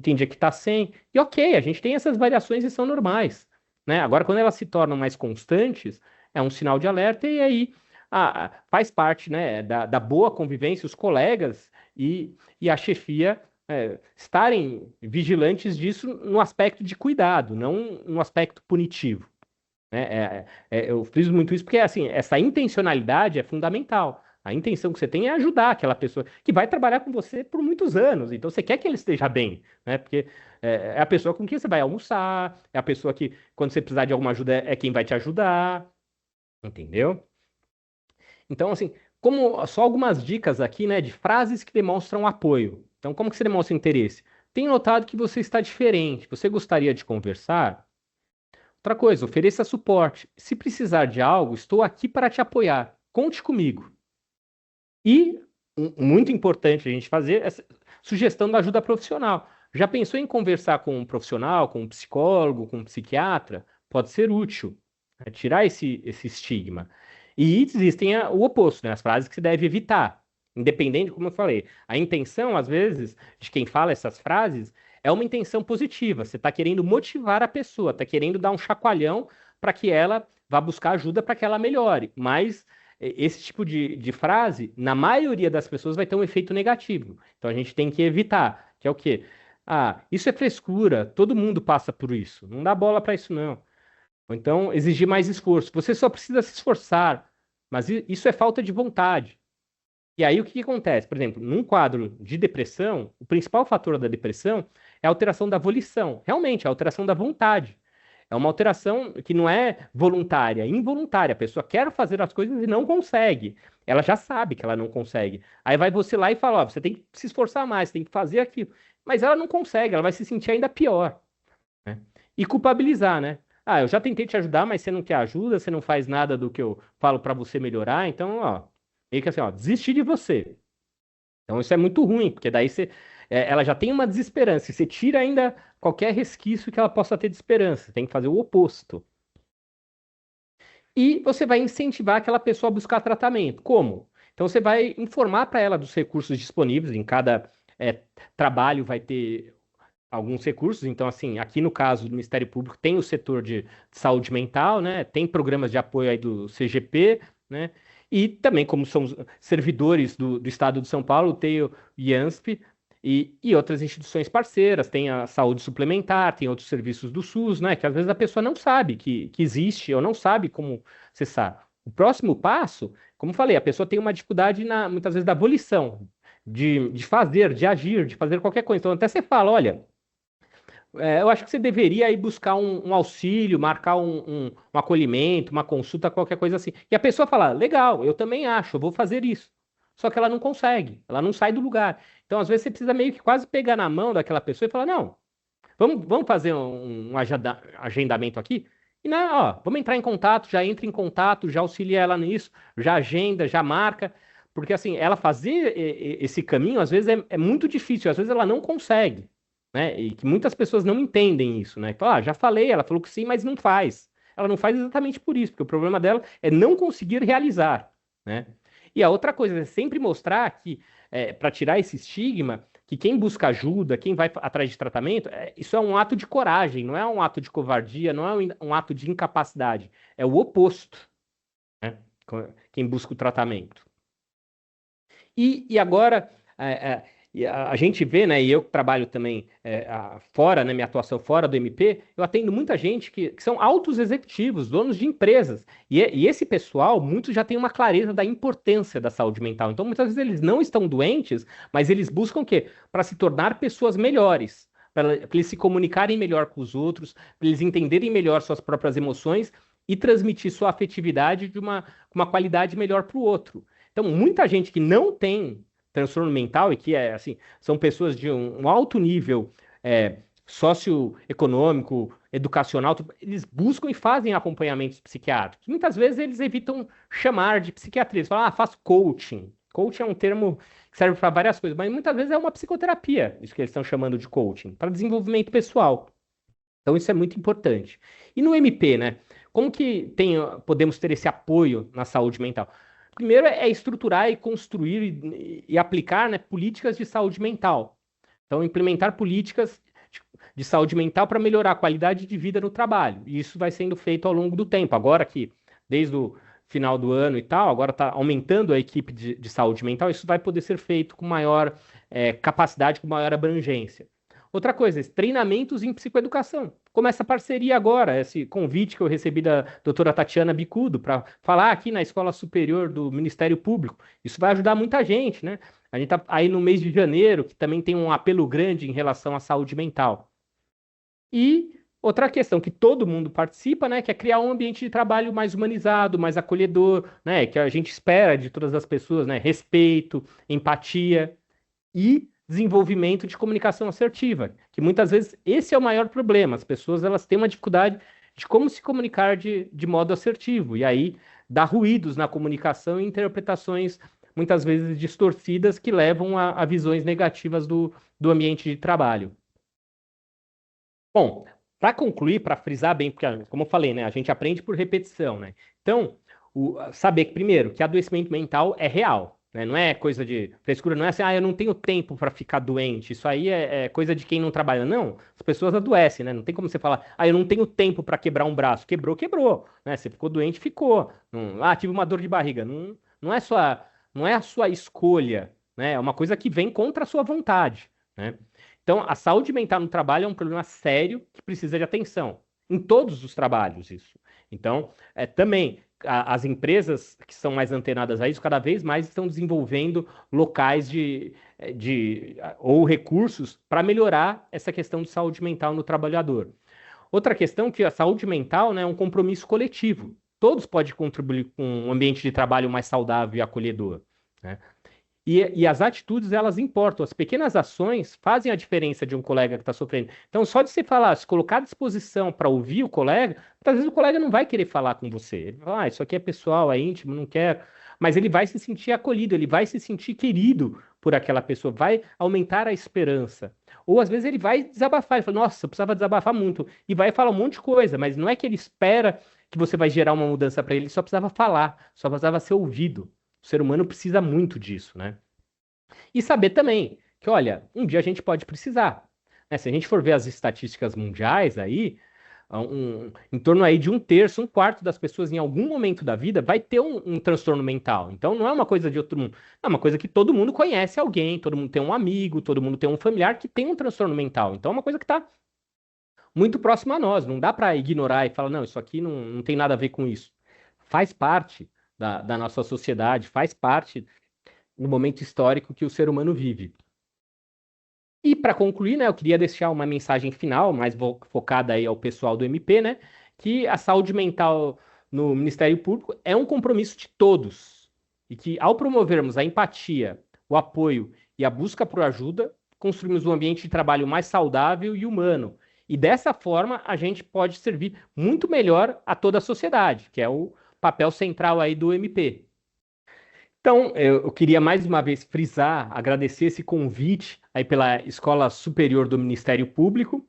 tem dia que está 100%. E ok, a gente tem essas variações e são normais, né? Agora, quando elas se tornam mais constantes, é um sinal de alerta e aí faz parte, né, da boa convivência, os colegas e a chefia estarem vigilantes disso no aspecto de cuidado, não no aspecto punitivo, né? Eu friso muito isso porque assim, essa intencionalidade é fundamental. A intenção que você tem é ajudar aquela pessoa que vai trabalhar com você por muitos anos. Então você quer que ele esteja bem, né? Porque é a pessoa com quem você vai almoçar, é a pessoa que, quando você precisar de alguma ajuda, é quem vai te ajudar. Entendeu? Então, assim, como só algumas dicas aqui, né, de frases que demonstram apoio. Então, como que você demonstra interesse? Tenho notado que você está diferente. Você gostaria de conversar? Outra coisa, ofereça suporte. Se precisar de algo, estou aqui para te apoiar. Conte comigo. E, muito importante a gente fazer, essa sugestão da ajuda profissional. Já pensou em conversar com um profissional, com um psicólogo, com um psiquiatra? Pode ser útil, né? Tirar esse estigma. E existem o oposto, né? As frases que se deve evitar. Independente, como eu falei, a intenção, às vezes, de quem fala essas frases é uma intenção positiva. Você está querendo motivar a pessoa, está querendo dar um chacoalhão para que ela vá buscar ajuda para que ela melhore. Mas esse tipo de frase, na maioria das pessoas, vai ter um efeito negativo. Então a gente tem que evitar, que é o quê? Isso é frescura, todo mundo passa por isso. Não dá bola para isso, não. Ou então exigir mais esforço. Você só precisa se esforçar, mas isso é falta de vontade. E aí o que acontece? Por exemplo, num quadro de depressão, o principal fator da depressão é a alteração da volição. Realmente, a alteração da vontade. É uma alteração que não é voluntária, é involuntária. A pessoa quer fazer as coisas e não consegue. Ela já sabe que ela não consegue. Aí vai você lá e fala, ó, você tem que se esforçar mais, tem que fazer aquilo. Mas ela não consegue, ela vai se sentir ainda pior, né? E culpabilizar, né? Eu já tentei te ajudar, mas você não quer ajuda, você não faz nada do que eu falo para você melhorar, então, ó, meio que assim, ó, desistir de você. Então isso é muito ruim, porque daí ela já tem uma desesperança, e você tira ainda qualquer resquício que ela possa ter de esperança, você tem que fazer o oposto. E você vai incentivar aquela pessoa a buscar tratamento. Como? Então você vai informar para ela dos recursos disponíveis, em cada trabalho vai ter alguns recursos. Então, assim, aqui no caso do Ministério Público tem o setor de saúde mental, né? Tem programas de apoio aí do CGP, né? E também, como somos servidores do Estado de São Paulo, tem o IANSP, E outras instituições parceiras, tem a saúde suplementar, tem outros serviços do SUS, né? Que às vezes a pessoa não sabe que existe ou não sabe como acessar. O próximo passo, como eu falei, a pessoa tem uma dificuldade muitas vezes da volição, de fazer, de agir, de fazer qualquer coisa. Então até você fala, olha, eu acho que você deveria ir buscar um auxílio, marcar um acolhimento, uma consulta, qualquer coisa assim. E a pessoa fala, legal, eu também acho, eu vou fazer isso. Só que ela não consegue, ela não sai do lugar. Então, às vezes, você precisa meio que quase pegar na mão daquela pessoa e falar, não, vamos fazer um agendamento aqui? E não, ó, vamos entrar em contato, já entra em contato, já auxilia ela nisso, já agenda, já marca. Porque, assim, ela fazer esse caminho, às vezes, é muito difícil, às vezes ela não consegue, né? E que muitas pessoas não entendem isso, né? Então, já falei, ela falou que sim, mas não faz. Ela não faz exatamente por isso, porque o problema dela é não conseguir realizar, né? E a outra coisa é sempre mostrar que, para tirar esse estigma, que quem busca ajuda, quem vai atrás de tratamento, isso é um ato de coragem, não é um ato de covardia, não é um ato de incapacidade, é o oposto, né? Quem busca o tratamento. E agora, a gente vê, né, e eu trabalho também fora, né, minha atuação fora do MP, eu atendo muita gente que são altos executivos, donos de empresas, e esse pessoal, muitos já têm uma clareza da importância da saúde mental. Então, muitas vezes eles não estão doentes, mas eles buscam o quê? Para se tornar pessoas melhores, para eles se comunicarem melhor com os outros, para eles entenderem melhor suas próprias emoções e transmitir sua afetividade de uma qualidade melhor para o outro. Então, muita gente que não tem transtorno mental e que assim, são pessoas de um alto nível socioeconômico, educacional, eles buscam e fazem acompanhamentos psiquiátricos. Muitas vezes eles evitam chamar de psiquiatria. Eles falam, faço coaching. Coaching é um termo que serve para várias coisas, mas muitas vezes é uma psicoterapia, isso que eles estão chamando de coaching, para desenvolvimento pessoal. Então isso é muito importante. E no MP, né? Como que podemos ter esse apoio na saúde mental? Primeiro é estruturar e construir e aplicar, né, políticas de saúde mental. Então, implementar políticas de saúde mental para melhorar a qualidade de vida no trabalho. E isso vai sendo feito ao longo do tempo. Agora que, desde o final do ano e tal, agora está aumentando a equipe de saúde mental, isso vai poder ser feito com maior capacidade, com maior abrangência. Outra coisa, treinamentos em psicoeducação. Como essa parceria agora, esse convite que eu recebi da doutora Tatiana Bicudo para falar aqui na Escola Superior do Ministério Público. Isso vai ajudar muita gente, né? A gente está aí no mês de janeiro, que também tem um apelo grande em relação à saúde mental. E outra questão que todo mundo participa, né, que é criar um ambiente de trabalho mais humanizado, mais acolhedor, né, que a gente espera de todas as pessoas, né, respeito, empatia e desenvolvimento de comunicação assertiva, que muitas vezes esse é o maior problema. As pessoas elas têm uma dificuldade de como se comunicar de modo assertivo, e aí dá ruídos na comunicação e interpretações muitas vezes distorcidas que levam a visões negativas do ambiente de trabalho. Bom, para concluir, para frisar bem, porque, como eu falei, né, a gente aprende por repetição, né? Então, saber que, primeiro, que adoecimento mental é real, né? Não é coisa de frescura, não é assim, eu não tenho tempo para ficar doente. Isso aí é coisa de quem não trabalha. Não, as pessoas adoecem, né? Não tem como você falar, eu não tenho tempo para quebrar um braço. Quebrou, quebrou, né? Você ficou doente, ficou. Tive uma dor de barriga. Não é a sua escolha, né? É uma coisa que vem contra a sua vontade, né? Então, a saúde mental no trabalho é um problema sério que precisa de atenção. Em todos os trabalhos, isso. Então, também, as empresas que são mais antenadas a isso, cada vez mais estão desenvolvendo locais ou recursos para melhorar essa questão de saúde mental no trabalhador. Outra questão é que a saúde mental, né, é um compromisso coletivo. Todos podem contribuir com um ambiente de trabalho mais saudável e acolhedor, né? E as atitudes, elas importam. As pequenas ações fazem a diferença de um colega que está sofrendo. Então, só de você falar, se colocar à disposição para ouvir o colega, às vezes o colega não vai querer falar com você. Ele vai falar, isso aqui é pessoal, é íntimo, não quero. Mas ele vai se sentir acolhido, ele vai se sentir querido por aquela pessoa, vai aumentar a esperança. Ou às vezes ele vai desabafar, ele fala, nossa, eu precisava desabafar muito. E vai falar um monte de coisa, mas não é que ele espera que você vai gerar uma mudança para ele, ele só precisava falar, só precisava ser ouvido. O ser humano precisa muito disso, né? E saber também que, olha, um dia a gente pode precisar, né? Se a gente for ver as estatísticas mundiais aí, Em torno aí de 1/3, 1/4 das pessoas em algum momento da vida vai ter um transtorno mental. Então não é uma coisa de outro mundo, é uma coisa que todo mundo conhece alguém, todo mundo tem um amigo, todo mundo tem um familiar que tem um transtorno mental. Então é uma coisa que está muito próxima a nós. Não dá para ignorar e falar, não, isso aqui não tem nada a ver com isso. Faz parte da nossa sociedade, faz parte do momento histórico que o ser humano vive. E para concluir, né, eu queria deixar uma mensagem final, mais focada aí ao pessoal do MP, né, que a saúde mental no Ministério Público é um compromisso de todos e que ao promovermos a empatia, o apoio e a busca por ajuda, construímos um ambiente de trabalho mais saudável e humano. E dessa forma a gente pode servir muito melhor a toda a sociedade, que é o papel central aí do MP. Então, eu queria mais uma vez frisar, agradecer esse convite aí pela Escola Superior do Ministério Público,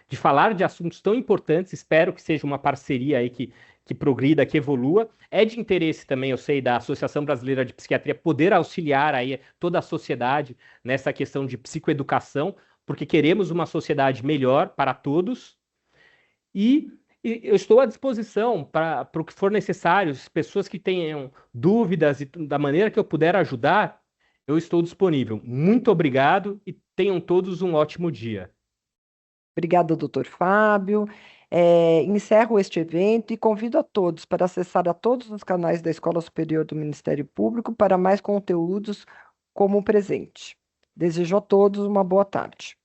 de falar de assuntos tão importantes. Espero que seja uma parceria aí que progrida, que evolua. É de interesse também, eu sei, da Associação Brasileira de Psiquiatria poder auxiliar aí toda a sociedade nessa questão de psicoeducação, porque queremos uma sociedade melhor para todos. E eu estou à disposição para o que for necessário. As pessoas que tenham dúvidas e da maneira que eu puder ajudar, eu estou disponível. Muito obrigado e tenham todos um ótimo dia. Obrigada, doutor Fábio. Encerro este evento e convido a todos para acessar a todos os canais da Escola Superior do Ministério Público para mais conteúdos como o presente. Desejo a todos uma boa tarde.